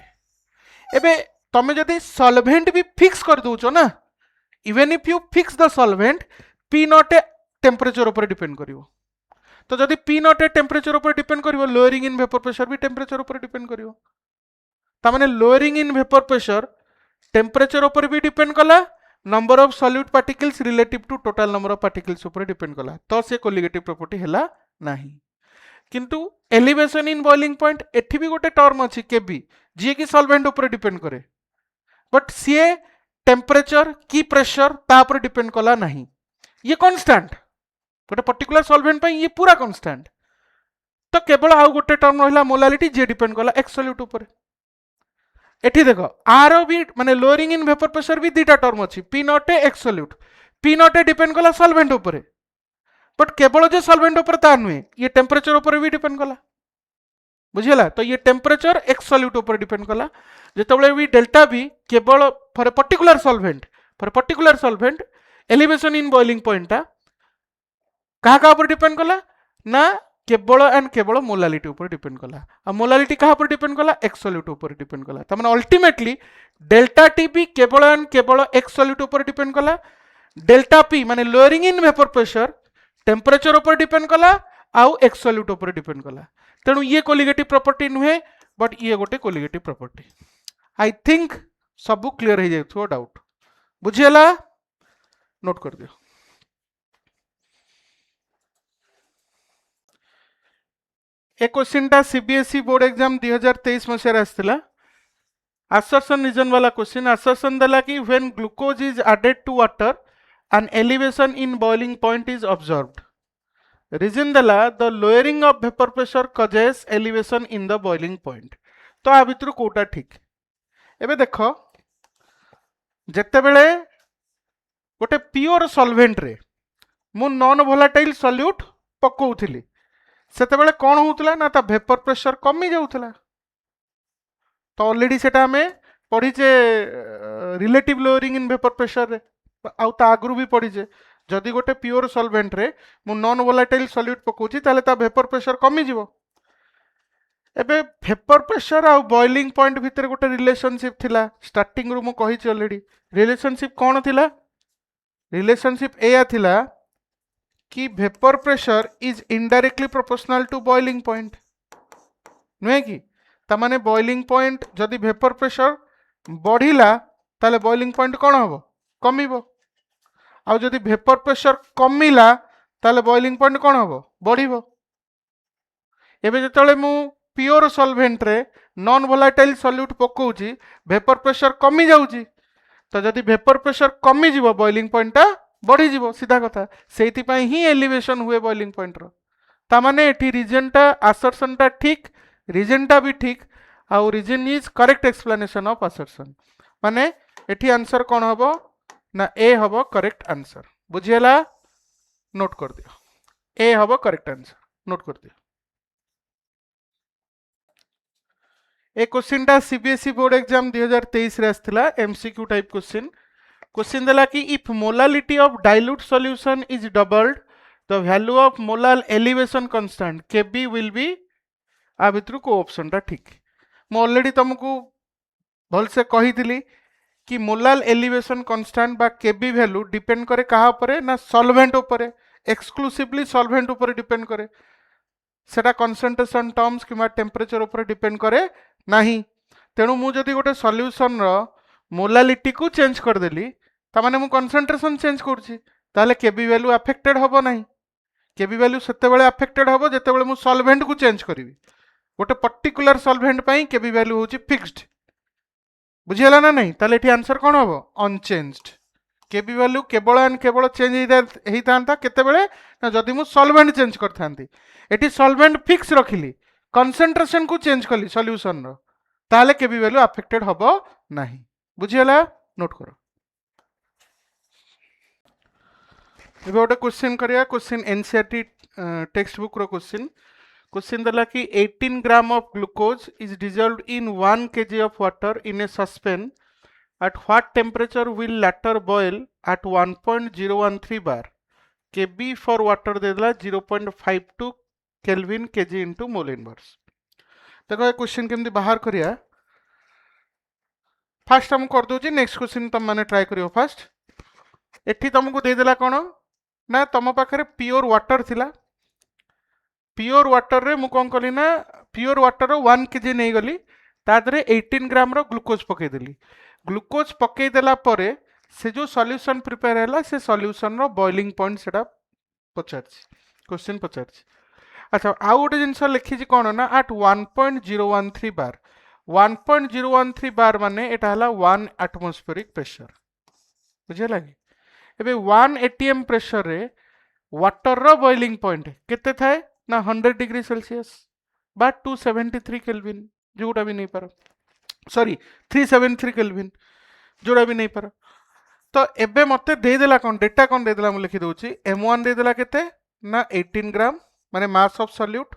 एबे तमे जदि सॉल्वेंट भी फिक्स कर दउचो ना even if you fix the solvent P naught A temperature ऊपर डिपेंड करिवो तो जदि पी नॉट ए टेम्परेचर ऊपर डिपेंड करिवो लोअरिंग इन वेपर प्रेशर भी टेम्परेचर ऊपर डिपेंड करिवो ता माने lowering in vapour pressure temperature ऊपर भी डिपेंड कला number of solute particles relative to total number of particles ऊपर डिपेंड कला तो से कोलिगेटिव प्रॉपर्टी हैला नाही किंतु एलिवेशन इन बॉइलिंग पॉइंट एठी भी गोटे टर्म अछि केबी जे कि सॉल्वेंट ऊपर डिपेंड करे बट सीए टेम्परेचर की प्रेशर ता ऊपर डिपेंड कला नाही ये कांस्टेंट गोटे पर्टिकुलर सॉल्वेंट पे ये पूरा कांस्टेंट तो केवल आउ गोटे टर्म रहिला मोलालिटी जे डिपेंड कला एक्स सॉल्यूट ऊपर एठी देखो आर भी माने लोअरिंग इन वेपर प्रेशर भी दीटा टर्म अछि पी नॉट ए एक्स सॉल्यूट पी नॉट ए डिपेंड कला सॉल्वेंट ऊपर बट केवल जे सॉल्वेंट ऊपर ता नुहे ये टेम्परेचर ऊपर भी डिपेंड कला बुझिला तो ये टेम्परेचर एक्स सॉल्यूट ऊपर डिपेंड कला जेतबले भी डेल्टा भी केवल for a particular solvent elevation in boiling point ता कहा ऊपर डिपेंड कला ना केवल एंड केवल मोलालिटी ऊपर डिपेंड कला आ मोलालिटी कहा ऊपर डिपेंड कला एक्स सॉल्यूट ऊपर डिपेंड कला त माने अल्टीमेटली डेल्टा टी भी केवल एंड केवल एक्स सॉल्यूट ऊपर डिपेंड कला डेल्टा पी माने lowering in vapour pressure temperature ऊपर डिपेंड कला आउ एक्स सॉल्यूट ऊपर डिपेंड कला तेणु ये कोलिगेटिव प्रॉपर्टी नुहे बट ये गोटे कोलिगेटिव प्रॉपर्टी आई थिंक सब क्लियर हो जाए डाउट बुझीगला नोट कर दियो ए क्वेश्चन टा सीबीएसई बोर्ड एग्जाम 2023 मसीह आसला assertion रीजन वाला क्वेश्चन assertion देला कि when glucose is added to water an elevation in boiling point is observed reason देला the lowering of vapor pressure causes elevation in the boiling point तो आ भितर कोटा ठीक एबे देखो जत्ते बेले गोटे प्योर सॉल्वेंट रे मु नॉन वोलाटाइल सॉल्यूट पकोउथिली सेते बेले कोन होउतला ना ता वेपर प्रेशर कमी जाउतला तो ऑलरेडी सेटा हमें पढ़ीचे relative lowering in vapour pressure रे आउ ता आगु भी पढ़ीचे जदि गोटे प्योर सॉल्वेंट रे मु नॉन वोलाटाइल सॉल्यूट पकोउची ताले ता वेपर प्रेशर कमी जिवो एबे भेपर प्रेशर आ बॉइलिंग पॉइंट भितर गोटे रिलेशनशिप थिला स्टार्टिंग रु मु कहि ऑलरेडी रिलेशनशिप कौन थिला रिलेशनशिप एया थिला कि vapour pressure is indirectly proportional to boiling point नुहे कि तामाने बॉइलिंग पॉइंट जदि भेपर प्रेशर बढ़िला ताले बॉइलिंग पॉइंट कौन हम कमिबो आ जदि भेपर प्रेशर कमिला ताले बॉइलिंग पॉइंट कौन हम बढ़िबो एबे जेतले मु प्योर सॉल्वेंट रे नॉन वोलाटाइल सॉल्यूट पकाउची भेपर प्रेशर कमी जाउची तो जदि भेपर प्रेशर कमी जीवो बॉइलिंग पॉइंट टा बढ़ी जीवो सीधा कथा सेति पई ही एलिवेशन हुए बॉइलिंग पॉइंट रो तामाने एठी रीजन टा असर्शन टा ठीक रीजन टा भी ठीक आउ reason is correct explanation of assertion माने एठी आंसर कौन हबो ना ए हबो करेक्ट आंसर बुझियला नोट कर दियो ए हबो करेक्ट आंसर नोट कर दियो ए क्वेश्चन टा सीबीएसई बोर्ड एग्जाम 2023 रे आस्थिला एमसीक्यू टाइप क्वेश्चन क्वेश्चन देला कि if molality of dilute solution is doubled the value of molal elevation constant KB will be आ भितर को ऑप्शन टा ठीक मु ऑलरेडी तुमको भल से कही कि मोलाल एलिवेशन कांस्टेंट बा केबी वैल्यू डिपेंड करे कहा उपरे ना सॉल्वेंट उपरे एक्सक्लूसिवली सॉल्वेंट उपरे डिपेंड करे सेटा कंसंट्रेशन टर्म्स किमा टेम्परेचर उपरे डिपेंड करे नाही तेणु मु जदि गोटे सॉल्यूशन रो मोलालिटी को चेंज कर देली तामाने मु कंसंट्रेशन चेंज करछि ताले केबी वैल्यू अफेक्टेड होबो नाही केबी वैल्यू सेते बेले अफेक्टेड होबो जेते बेले मु सॉल्वेंट को चेंज करिवि गोटे पर्टिकुलर सॉल्वेंट पई केबी वैल्यू होछि फिक्स्ड बुझियला ना नहीं ताले एठी आंसर कोन होबो अनचेंज्ड केबी वैल्यू केवल एंड केवल चेंज हेई थांता केते बेले ना जदि मु सॉल्वेंट चेंज करथांती एठी सॉल्वेंट फिक्स रखिली कंसंट्रेशन को चेंज कली सॉल्यूशन रो ताले केबी वैल्यू अफेक्टेड होबो नाही बुझियला नोट करो एबे गोटे क्वेश्चन करिया क्वेश्चन एनसीईआरटी टेक्स्ट बुक रो क्वेश्चन दला कि 18 gram of glucose is dissolved in 1 kg of water in a saucepan at what temperature will latter boil at 1.013 bar kb for water दे देला 0.52 kelvin kg into mole inverse देखो ये क्वेश्चन केमती बाहर करिया फास्ट हम कर दोची नेक्स्ट क्वेश्चन तुम माने ट्राई करियो फास्ट एठी तुमको दे देला कोन ना तुम पाखरे प्योर वाटर थिला प्योर वाटर रे मु कोन कली ना प्योर वाटर रो 1 kg नै गली ता दरे 18 ग्राम रो ग्लूकोज पके देली ग्लूकोज पके देला परे से जो सॉल्यूशन प्रिपेयर हैला से सॉल्यूशन रो बॉइलिंग पॉइंट सेटा पचारछि क्वेश्चन पचारछि अच्छा आउ गोटे जिनस लिखि छि कोन ना एट 1.013 बार 1.013 बार माने एटा हला 1 एटमॉस्फेरिक प्रेशर बुझियला कि एबे 1 atm प्रेशर रे वाटर रो बॉइलिंग पॉइंट केते थाए ना 100 डिग्री सेल्सियस बा 273 केल्विन जोटा भी नहीं पार सॉरी 373 केल्विन जोड़ा भी नहीं पार तो एबे मते दे देला कोन डेटा कोन दे देला मु लिखि दोची m1 दे देला केते ना 18 ग्राम माने मास ऑफ सॉल्यूट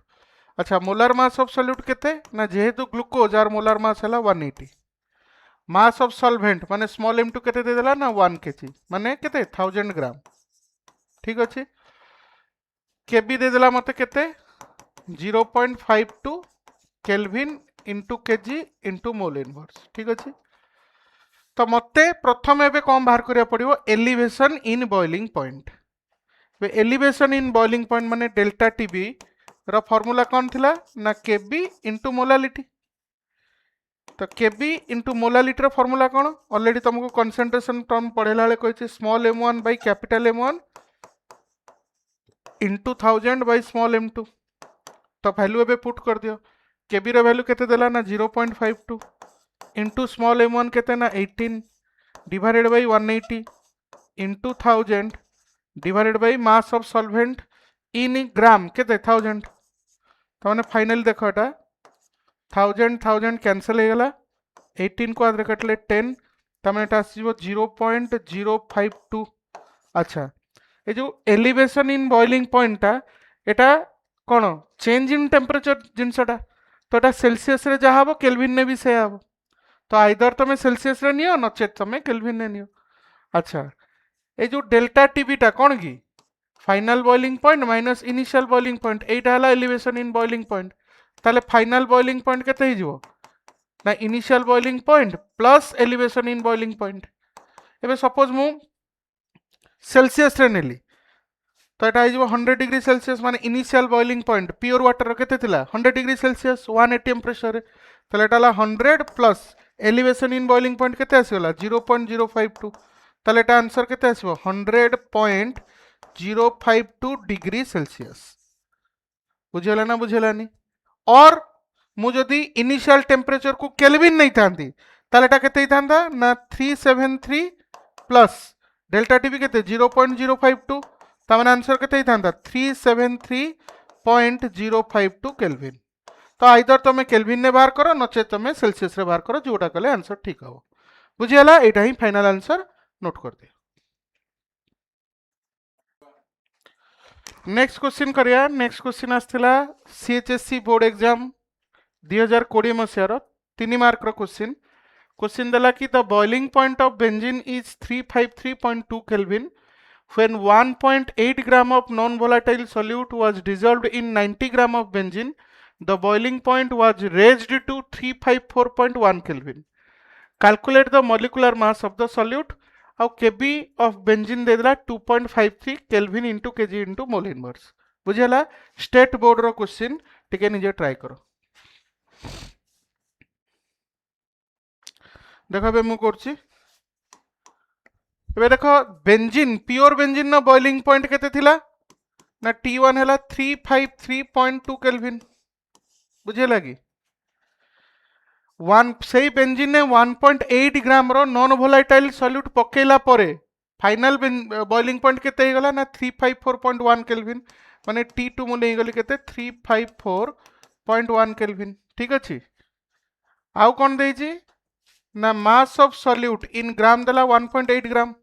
अच्छा मोलर मास ऑफ सॉल्यूट केते ना जेहेतु ग्लूकोज आर मोलर मास हला 180 मास ऑफ सॉल्वेंट माने स्मॉल m2 केते दे देला ना 1 kg माने केते 1000 ग्राम ठीक अछि केबी दे देला मते केते 0.52 kelvin into kg into mole inverse ठीक अच्छे तो मते प्रथम एबे कौन बाहर करिया पड़िबो elevation in boiling point elevation in boiling point माने डेल्टा टीबी रो फार्मूला कौन थिला ना केबी इंटू मोलालिटी तो केबी इंटू मोलालिटी रो फार्मूला कौन ऑलरेडी तुमको कंसंट्रेशन टर्म पढ़ेला बेले कहिछि small m1 by capital M1 into 1000 by small m2 तो वैल्यू एबे पुट कर दियो केबी रो वैल्यू केते देला ना 0.52 इंटू स्मॉल m1 केते ना 18 divided by 180 into 1000 divided by mass of solvent in gram केते 1000 तो माने फाइनल देखो एटा 1000 कैंसिल हो गला 18 को आदरे कटले 10 तो माने एटा आसीबो 0.052 अच्छा ए जो एलिवेशन इन बॉइलिंग पॉइंट टा एटा कोन चेंज इन टेम्परेचर जिनसटा तो एटा सेल्सियस रे जहा हबो केल्विन ने भी से हबो तो आइदर तमे सेल्सियस रे नियो नचेत तमे केल्विन ने नियो अच्छा ए जो डेल्टा टीबी टा कोन की final boiling point minus initial boiling point एटा हला एलिवेशन इन बॉइलिंग पॉइंट ताले फाइनल बॉइलिंग पॉइंट केते हिजिवो ना initial boiling point plus elevation in boiling point. एबे सपोज मु सेल्सियस रे नेली तो एटा हिजिवो 100 डिग्री सेल्सियस माने initial boiling point pure water केते थिला 100 डिग्री सेल्सियस 1 एटीएम प्रेशर रे ताले एटा ला 100 plus elevation in boiling point केते आसीगला 0.052 ताले एटा आंसर केते आसीबो 100.052 डिग्री सेल्सियस। बुझेला ना बुझेलानी। और मु जदि इनिशियल टेम्परेचर को केल्विन नहीं थांती ताले एटा केते ही थांता ना 373 प्लस डेल्टा टी भी केते 0.052 तामाने आंसर केते ही थांता 373.052 केल्विन। तो आइदर तमे केल्विन ने बाहर करो नचे तमे सेल्सियस रे बाहर करो जोटा कले आंसर ठीक हो। बुझियाला एटा ही फाइनल आंसर नोट कर दे। नेक्स्ट क्वेश्चन करिया। नेक्स्ट क्वेश्चन आस्थिला सीएचएससी बोर्ड एग्जाम 2020 मसियार 3 मार्क रो क्वेश्चन। क्वेश्चन देला कि the boiling point of benzene is 353.2 kelvin when 1.8 gram of non-volatile solute was dissolved in 90 gram of benzene, the boiling point was raised to 354.1 Kelvin. Calculate the molecular mass of the solute. How kb of benzene दे देला 2.53 Kelvin into kg into mole inverse. बुझेला स्टेट बोर्ड रो क्वेश्चन टिके निजे ट्राई करो। देखो बे मु करछि एबे देखो बेंजीन प्योर बेंजीन ना बॉइलिंग पॉइंट केते थिला ना T1 हैला 353.2 केल्विन। बुझे लगी वन सेही बेंजीन ने 1.8 ग्राम रो नॉन वोलेटाइल सॉल्यूट पकेला परे फाइनल बॉइलिंग पॉइंट केते गला ना 354.1 केल्विन माने T2 मु नै गली केते 354.1 केल्विन। ठीक अछि। आउ कोन देछि ना मास ऑफ सॉल्यूट इन ग्राम देला 1.8 ग्राम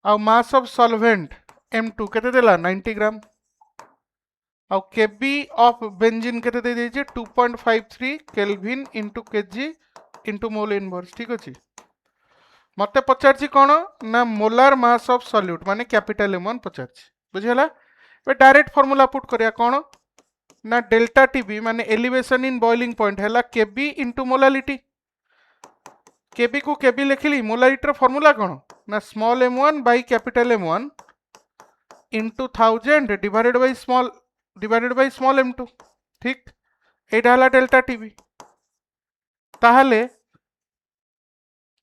आउ मास ऑफ सॉल्वेंट M2 केते देला 90 ग्राम आउ केबी ऑफ बेंजीन केते दे देछि 2.53 केल्विन इनटू केजी इनटू मोल इनवर्स। ठीक अछि। मते पचारछि कोन ना मोलार मास ऑफ सॉल्यूट माने कैपिटल M1 पचारछि। बुझियला। बे डायरेक्ट फार्मूला पुट करिया कोन ना डेल्टा टीबी माने एलिवेशन इन बॉइलिंग पॉइंट हैला केबी इनटू मोलालिटी। केबी को केबी लिखिली मोलालिटी फार्मूला कोन ना small m1 by capital M1 into 1000 divided by small m2। ठीक एटा हला डेल्टा टीबी। ताहले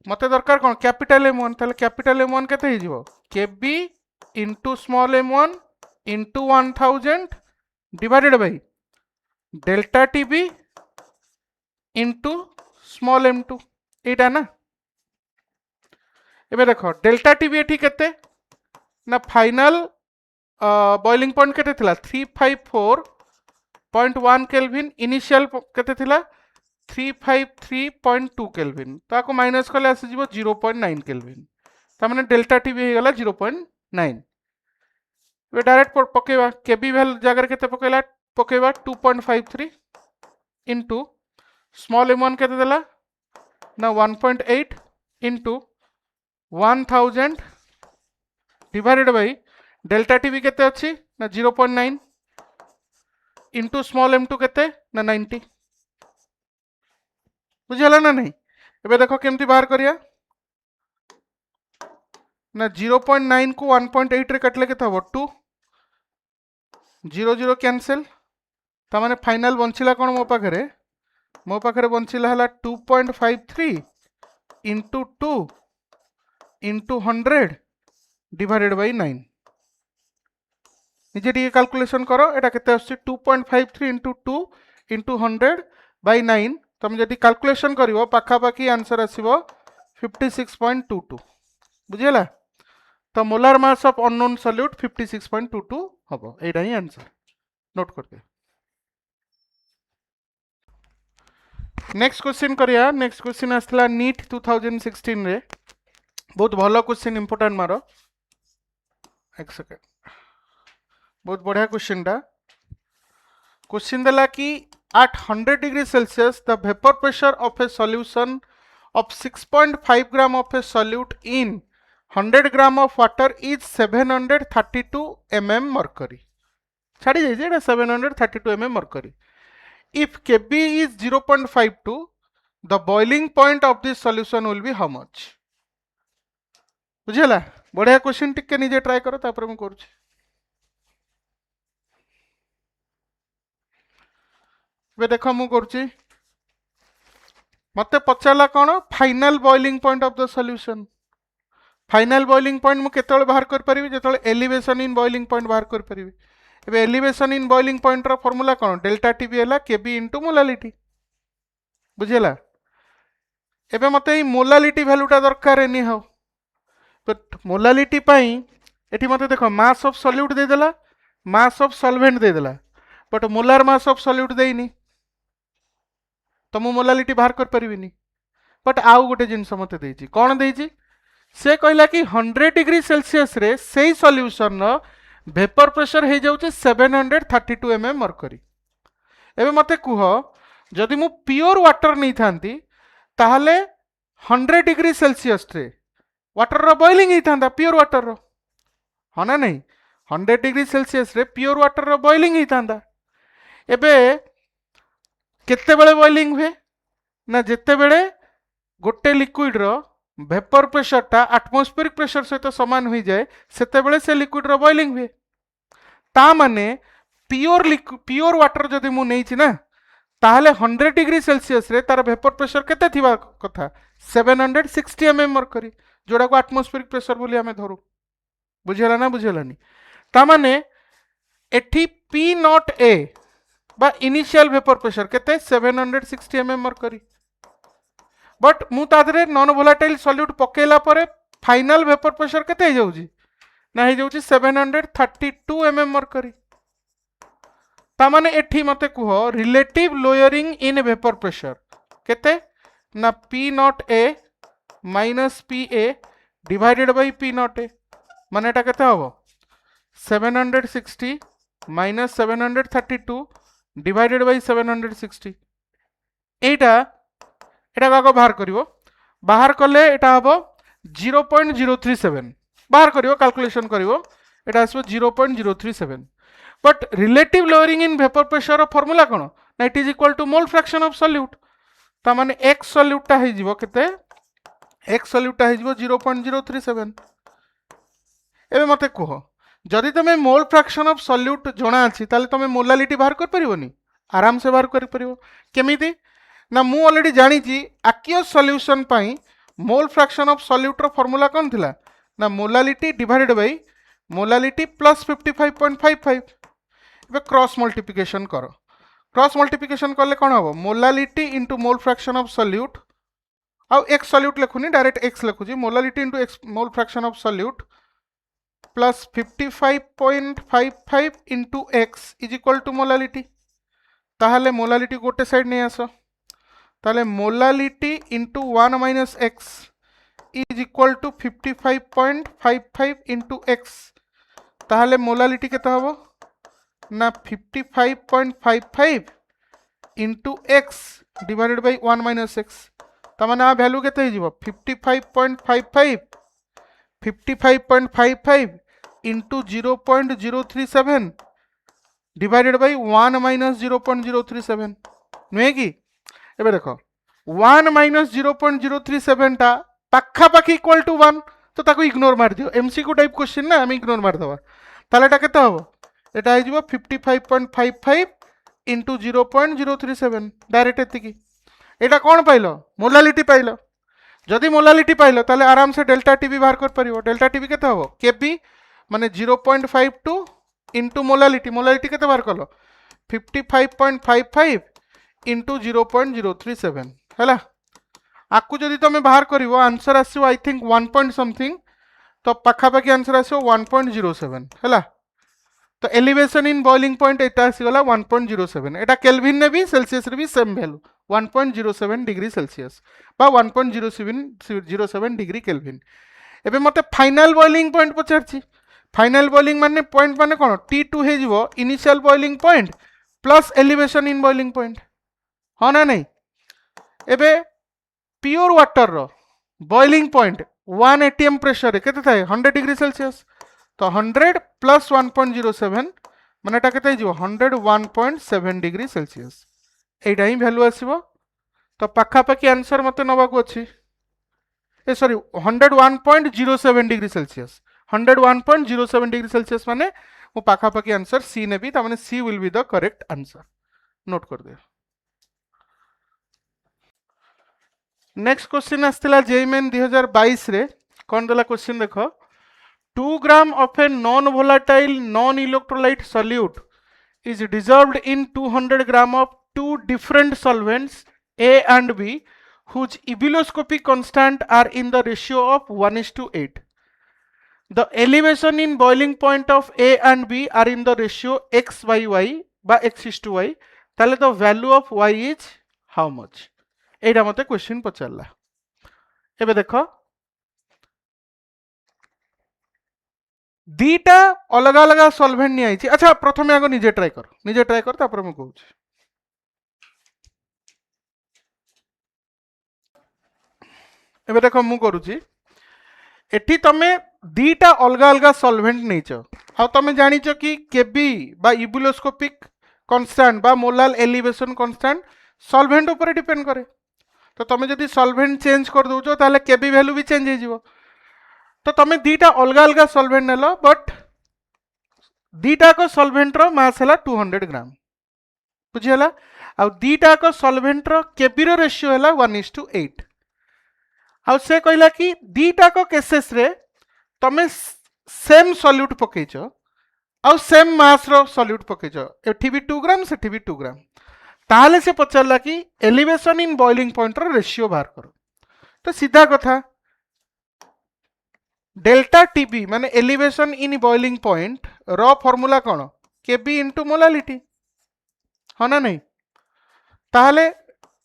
मते दरकार कोन कैपिटल M1 ताले कैपिटल M1 केते ही जिवो KB into small m1 into 1000 divided by delta TB into small m2 एटा ना। एबे देखो डेल्टा टीबी एठी केते ना फाइनल बॉइलिंग पॉइंट केते थिला 354.1 केल्विन इनिशियल केते थिला 353.2 केल्विन ताको माइनस कले आसी जिवो 0.9 केल्विन ता माने डेल्टा टीबी हे गला 0.9। वे डायरेक्ट पकेवा केबी वैल्यू जगह केते पकेवा 2.53 इनटू स्मॉल m1 केते देला ना 1.8 into 1000 divided by delta TB केते अछि ना 0.9 इनटू स्मॉल m2 केते ना 90। बुझला ना नहीं। एबे देखो केमती बाहर करिया ना 0.9 को 1.8 रे कटले केते हबो 2 0 0 कैंसिल ता माने फाइनल बंचिला कोन मो पाखरे बंचिला हला 2.53 इनटू 2 इनटू 100 डिवाइडेड बाय 9। निजे टी कैलकुलेशन करो एटा केते आछि 2.53 इनटू 2 इनटू 100 बाय 9 तुम जदि कैलकुलेशन करिवो पाखा पाखी आंसर आसीबो 56.22। बुझियला। तो molar mass of unknown solute 56.22 हबो एटा ही आंसर नोट कर दे। नेक्स्ट क्वेश्चन करिया। नेक्स्ट क्वेश्चन आसला नीट 2016 रे बहुत भलो क्वेश्चन इंपोर्टेंट मारो एक सेकंड बहुत बढ़िया क्वेश्चन टा। क्वेश्चन देला कि at 100 degree Celsius the vapor pressure of a solution of 6.5 gram of a solute in 100 gram of water is 732 mm mercury। छाड़ी जाइए 732 mm mercury। if Kb is 0.52 the boiling point of this solution will be how much? बुझेला बढ़िया क्वेश्चन टिके निजे ट्राई करो तापर मु करूची बे देखो मु करूची मते पचारला कोन final boiling point of the solution final boiling point मु केतळे बाहर कर परिबी जेतळे एलिवेशन इन बॉइलिंग पॉइंट बाहर कर परिबी एबे एलिवेशन इन बॉइलिंग पॉइंट रो फार्मूला कोन डेल्टा टी बी हला Kb इनटू मोलालिटी बुझेला एबे मते ई मोलालिटी वैल्यूटा दरकार एनी हाउ बट मोलालिटी पाई एठी मते देखो मास ऑफ सॉल्यूट दे देला मास ऑफ सॉल्वेंट दे देला but molar mass of solute देइनी तो मु मोलालिटी बाहर कर परिबिनी बट आउ गोटे जिनस मते देइची कोन देइची से कहला कि 100 डिग्री सेल्सियस रे सेही सॉल्यूशन नो वेपर प्रेशर हे जाउचे 732 mm मर्करी एबे मते कुह जदि मु प्योर वाटर नहीं थांती ताहले 100 डिग्री सेल्सियस रे वाटर रो बॉइलिंग ही थांदा प्योर वाटर रो हना नहीं 100 डिग्री सेल्सियस रे प्योर वाटर रो बॉइलिंग ही थांदा एबे केते बेले बॉइलिंग हुए ना जेते बेले गोटे लिक्विड रो वेपर प्रेशर टा एटमॉस्फेरिक प्रेशर सहित समान हो जाए सेते बेले से लिक्विड रो बॉइलिंग हुए ता माने प्योर वाटर जदि मु नहीं छी ना ताहले 100 डिग्री सेल्सियस रे तार वेपर प्रेशर केते थिबा कथा 760 mm मर्करी जोड़ा को एटमॉस्फेरिक प्रेशर बोली हमें धरू बुझेला ना बुझेलानी ता माने एठी P नॉट A बा इनिशियल वेपर प्रेशर केते 760 mm मर्करी बट मु तादरे नॉन वोलेटाइल सॉल्यूट पकेला परे फाइनल वेपर प्रेशर केते हो जाउची ना हो जाउची 732 mm मर्करी ता माने एठी मते कुह relative lowering in vapour pressure केते ना P naught A minus PA divided by P naught A माने एटा केते हबो 760 माइनस 732 डिवाइडेड बाय 760 एटा एटा काको बाहर करिवो बाहर करले एटा हबो 0.037 बाहर करिवो कैलकुलेशन करिवो एटा आसबो 0.037 but relative lowering in vapour pressure formula कोन ना it is equal to mole fraction of solute ता माने x सॉल्यूट ता हे जिवो केते x सॉल्यूट ता हे जिवो 0.037 एबे मते कहो जदि तमे मोल फ्रैक्शन ऑफ सॉल्यूट जणा अछि ताले तमे मोलालिटी बाहर कर परिबोनी आराम से बाहर कर परिबो केमिति ना मु ऑलरेडी जानी छी एक्वियस सॉल्यूशन पाई मोल फ्रैक्शन ऑफ सॉल्यूट रो फार्मूला कोन थिला ना molality divided by molality plus 55.55 एबे क्रॉस मल्टीप्लिकेशन करो क्रॉस मल्टीप्लिकेशन करले कोन हबो molality into mole fraction of solute आ x सॉल्यूट लिखुनी डायरेक्ट x लिखुजी molality into x mole fraction of solute plus 55.55 into x is equal to molality ताहले मोलालिटी गोटे साइड नहीं आसो ताहले molality into 1 minus x is equal to 55.55 into x ताहले मोलालिटी केते हबो ना 55.55 into x divided by 1 minus x ता माने आ वैल्यू केते हे जिवो 55.55 इनटू 0.037 डिवाइडेड बाय 1 माइनस 0.037 नुहे कि एबे देखो 1 माइनस 0.037 टा पाखा पाखी इक्वल टू 1 तो ताको इग्नोर मार दियो एमसीक्यू टाइप क्वेश्चन ना हम इग्नोर मार दवा ताले एटा केते हबो एटा हे जिवो 55.55 इनटू 0.037 डायरेक्ट एतिकी एटा कोन पाइलो मोलालिटी पाइलो जदि मोलालिटी पाइलो ताले आराम से डेल्टा टीबी बाहर कर परिबो डेल्टा टीबी केते हबो केबी माने 0.52 इनटू मोलालिटी मोलालिटी केते बाहर कलो 55.55 इनटू 0.037 हैला आकु जदि तमे बाहर करिवो आंसर आसीबो आई थिंक 1 पॉइंट समथिंग तो पाखा पाखी आंसर आसीबो 1.07 हैला तो elevation in boiling point Etah आसीगला 1.07 Etah kelvin ने भी सेल्सियस रे भी सेम वैल्यू 1.07 डिग्री सेल्सियस बा 1.07 डिग्री केल्विन एबे मते फाइनल बॉइलिंग पॉइंट पचारछि फाइनल बॉइलिंग माने पॉइंट माने कोन T2 हे जिवो initial boiling point plus elevation in boiling point हो ना नहीं एबे प्योर वाटर रो बॉइलिंग पॉइंट 1 atm प्रेशर रे केते थाए 100 डिग्री सेल्सियस तो 100 प्लस 1.07 माने एटा केते जिवो 101.7 डिग्री सेल्सियस एटा ही वैल्यू आसीबो तो पाखापाखी आंसर मते नबाकू अछि ए sorry 101.07 degree Celsius 101.07 degree Celsius माने मु पाखापाखी आंसर सी नेबी ता माने C will be the correct answer note कर दियो नेक्स्ट क्वेश्चन आस्तिला जेईमेन 2022 रे कोन देला क्वेश्चन देखो 2 ग्राम of a non-volatile non-electrolyte solute is dissolved in 200 gram of two different solvents A and B whose ebullioscopic constant are in the ratio of 1:8. The elevation in boiling point of A and B are in the ratio x by y by x:y. ताले the value of y is how much? एटा मते क्वेश्चन पचारला एबे देखो दीटा अलग अलग सॉल्वेंट नहीं आई अच्छा प्रथम आगे निजे ट्राई कर तापर मैं कहूँ एबे देखो मु करूची एठी तमे दीटा अलग अलग सॉल्वेंट नहींच आ तमे जानिच कि केबी बा इबुलोस्कोपिक कांस्टेंट बा मोलाल एलिवेशन कांस्टेंट सॉल्वेंट ऊपर डिपेंड करे तो तमे जदी सॉल्वेंट चेंज कर दोचो ताले केबी वैल्यू भी चेंज हो जिवो तो तमे दीटा अलग अलग सॉल्वेंट नेलो बट दीटा को सॉल्वेंट रो मास हला 200 ग्राम बुझियला आ दीटा को सॉल्वेंट रो केबी रो रेशियो हला 1:8 आ से कहला कि दीटा को केसेस रे तमे सेम सॉल्यूट पकेइचो आ सेम मास रो सॉल्यूट पकेइचो एठी भी 2 ग्राम सेठी भी 2 ग्राम ताले से पचारला कि एलिवेशन इन बॉइलिंग पॉइंट रो रेशियो बाहर करो तो सीधा कथा डेल्टा टीबी माने एलिवेशन इन बॉइलिंग पॉइंट रो फॉर्मूला कौन केबी इंटू मोलालिटी हाँ ना नहीं ताहले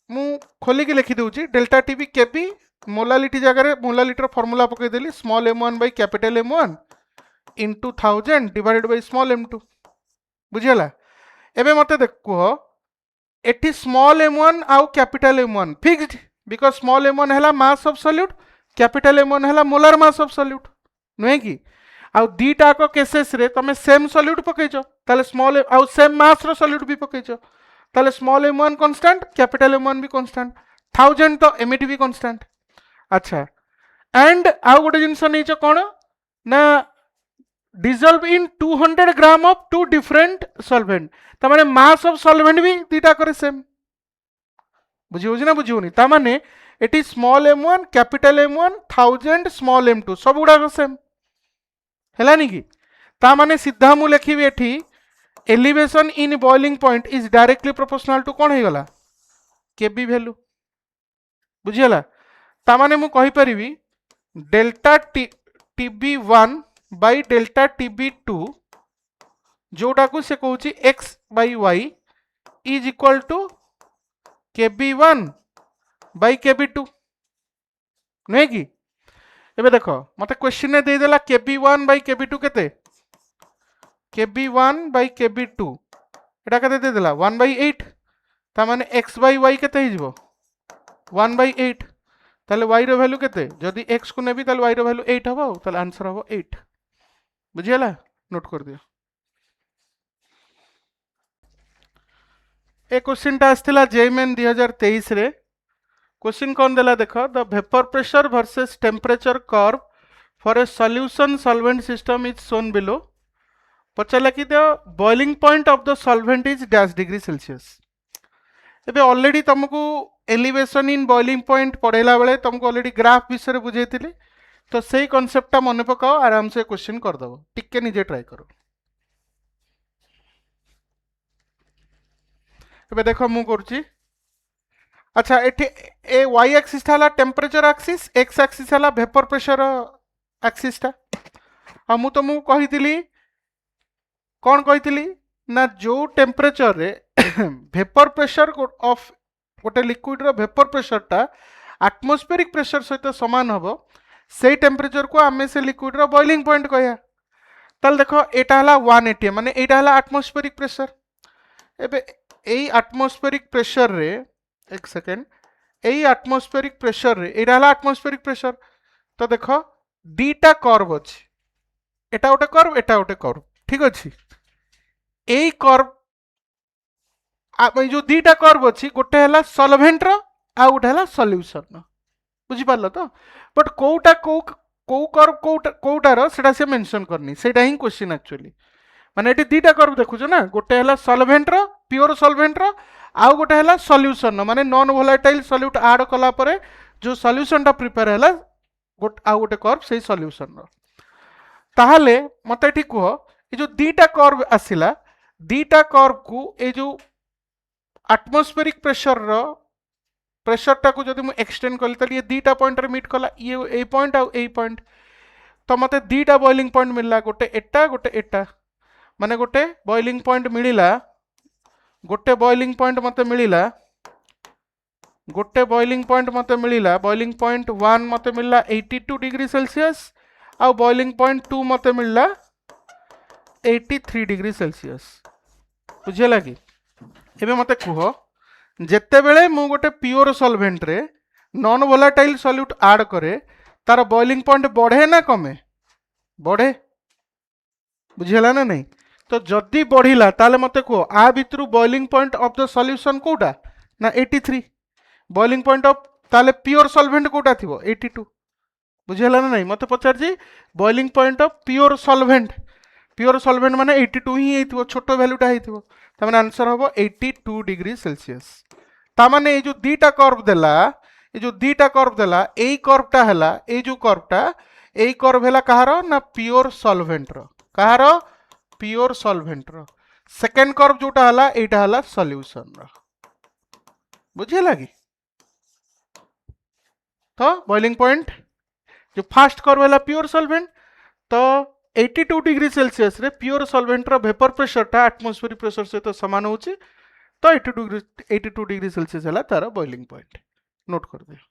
मु खोली के लिखि दूची डेल्टा टीबी केबी मोलालिटी जगह मोलालिटी फॉर्मूला पकई देली small m1 by capital M1 into 1000 divided by small m2 बुझियला एबे मते देखो एठी स्मॉल m1 आउ capital M1 fixed because small m1 हैला मास ऑफ सॉल्यूट कैपिटल M1 हैला मोलर मास ऑफ सॉल्यूट नुहे कि आउ दीटा को केसेस रे तमे सेम सॉल्यूट पकईचो ताले स्मॉल आउ सेम मास रो सॉल्यूट भी पकईचो ताले small m1 constant capital M1 भी कांस्टेंट 1000 तो एमिटी भी कांस्टेंट अच्छा एंड आउ गोटे जिनस नहीं कौन ना dissolve in 200 gram of two different solvent तामाने मास ऑफ सॉल्वेंट भी दीटा करे सेम बुझियो ना बुझियोनी तामाने एटी small m1 capital M1 1000 small m2 सब गुडा सेम हेलानी कि तामाने सीधा मु लिखिबी एठी elevation in boiling point is directly proportional to कौन होइगला केबी वैल्यू बुझियला तामाने मु कहि परिबी delta TB one by delta TB two जोटा को से कहूची x by y is equal to KB one by KB two नहीं कि एबे देखो मते क्वेश्चन ने दे देला केबी1 बाय केबी2 केते केबी1 बाय केबी2 एटा केते दे देला 1/8 ता माने x बाय y केते हिजबो 1/8 ताले y रो वैल्यू केते जदी x को नेबी ताले y रो वैल्यू 8 हबो ताले आंसर हबो 8 बुझियला नोट कर दियो ए क्वेश्चन टा आस्थिला जेईमेन 2023 रे क्वेश्चन कौन देला देखो the vapour pressure versus temperature curve for a solution solvent system is shown below पचाला कि the boiling point of the solvent is dash degree Celsius एबे ऑलरेडी तुमको एलिवेशन इन बॉइलिंग पॉइंट पढ़ेला बेले तुमको ऑलरेडी ग्राफ विषय बुझे तो सही कॉन्सेप्ट मन पकाओ आराम से क्वेश्चन कर दबो टिके निजे ट्राई करो एबे देखो मु करूची अच्छा एठी ए y एक्सिस था टेम्परेचर एक्सिस x एक्सिस है वेपर प्रेशर एक्सिस टा आ मु तुमको कहितली कौन कहितली ना जो टेम्परेचर रे वेपर प्रेशर ऑफ गोटे लिक्विड रो वेपर प्रेशर टा एटमॉस्फेरिक प्रेशर सहित समान हबो से टेम्परेचर को आमे से लिक्विड रो बॉइलिंग पॉइंट कहया ताल देखो एटा हला 1 atm माने एटा हला एटमॉस्फेरिक प्रेशर एबे एई एटमॉस्फेरिक प्रेशर रे एक सेकेंड एई एटमॉस्फेरिक प्रेशर रे एटा हला एटमॉस्फेरिक प्रेशर तो देखो दीटा कर्व अछि एटा गोटे कर्व ठीक अछि एई कर्व जो दीटा कर्व अच्छी गोटे है सॉल्वेंट रो आ गोटे है सॉल्यूशन बुझिपार तो बट कोटा को कर्व कोटार सेटा से मेंशन करनी सेटा ही क्वेश्चन एक्चुअली माने एटी दीटा कर्व देखुछ ना गोटे है सॉल्वेंट रो प्योर सॉल्वेंट रो आउ गोटे है सॉल्यूशन माने नॉन वोलेटाइल सॉल्यूट ऐड कला परे जो सॉल्यूशन टा प्रिपेयर है आउ गोटे कर्व से सॉल्यूशन रो ताहले मते एटी कह ये जो दीटा कर्व आसिला दीटा कर्व को ए जो एटमॉस्फेरिक प्रेशर टा को जदि मु एक्सटेंड कली ताली ये दीटा पॉइंट रे मीट कला ये ए पॉइंट आ ए पॉइंट तो मते दीटा बॉइलिंग पॉइंट मिलला गोटे एटा माने गोटे बॉइलिंग पॉइंट मिलिला गोटे बॉइलिंग पॉइंट मते मिलिला बॉइलिंग पॉइंट 1 मते मिलला 82 डिग्री सेल्सियस आ बॉइलिंग पॉइंट 2 मते मिलला 83 डिग्री सेल्सियस बुझिला कि एबे मते कह जेते बेले मु गोटे प्योर सॉल्वेंट रे नॉन वोलेटाइल सॉल्यूट ऐड करे तार बॉइलिंग पॉइंट बढ़े ना कमे बढ़े बुझिला ना नहीं तो जदि बढ़िला ताले मते को आ भितरु boiling point of the solution कोटा ना 83 बॉइलिंग पॉइंट ऑफ ताले प्योर सॉल्वेंट कोटा थिवो 82 बुझिला ना नहीं मते पचार जी boiling point of pure solvent माने 82 ही हेतिवो छोटो वैल्यूटा हेतिवो त माने आंसर होबो 82 डिग्री सेल्सियस ता माने ए जो दीटा कर्व देला एई कर्वटा हला ए जो कर्वटा एई कर्व हला कहारो ना प्योर सॉल्वेंट रो कहारो प्योर सॉल्वेंट रो सेकंड कर्व जोटा हला एटा हला सॉल्यूशन रो बुझिला कि तो बॉइलिंग पॉइंट जो फर्स्ट कर्व हला प्योर सॉल्वेंट तो 82 डिग्री सेल्सियस रे प्योर सॉल्वेंट रो वेपर प्रेशर टा एटमॉस्फेरिक प्रेशर से तो समान होची तो 82 डिग्री सेल्सियस हला तार बॉइलिंग पॉइंट नोट कर दियो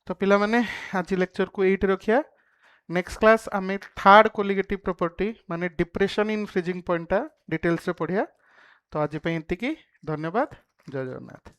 तो पिला माने आज लेक्चर को 8 रखिया नेक्स्ट क्लास आमे थर्ड कोलिगेटिव प्रॉपर्टी माने डिप्रेशन इन फ्रीजिंग पॉइंट टा डिटेल्स रे पढ़िया तो आज पे इतिकी धन्यवाद जय जगन्नाथ।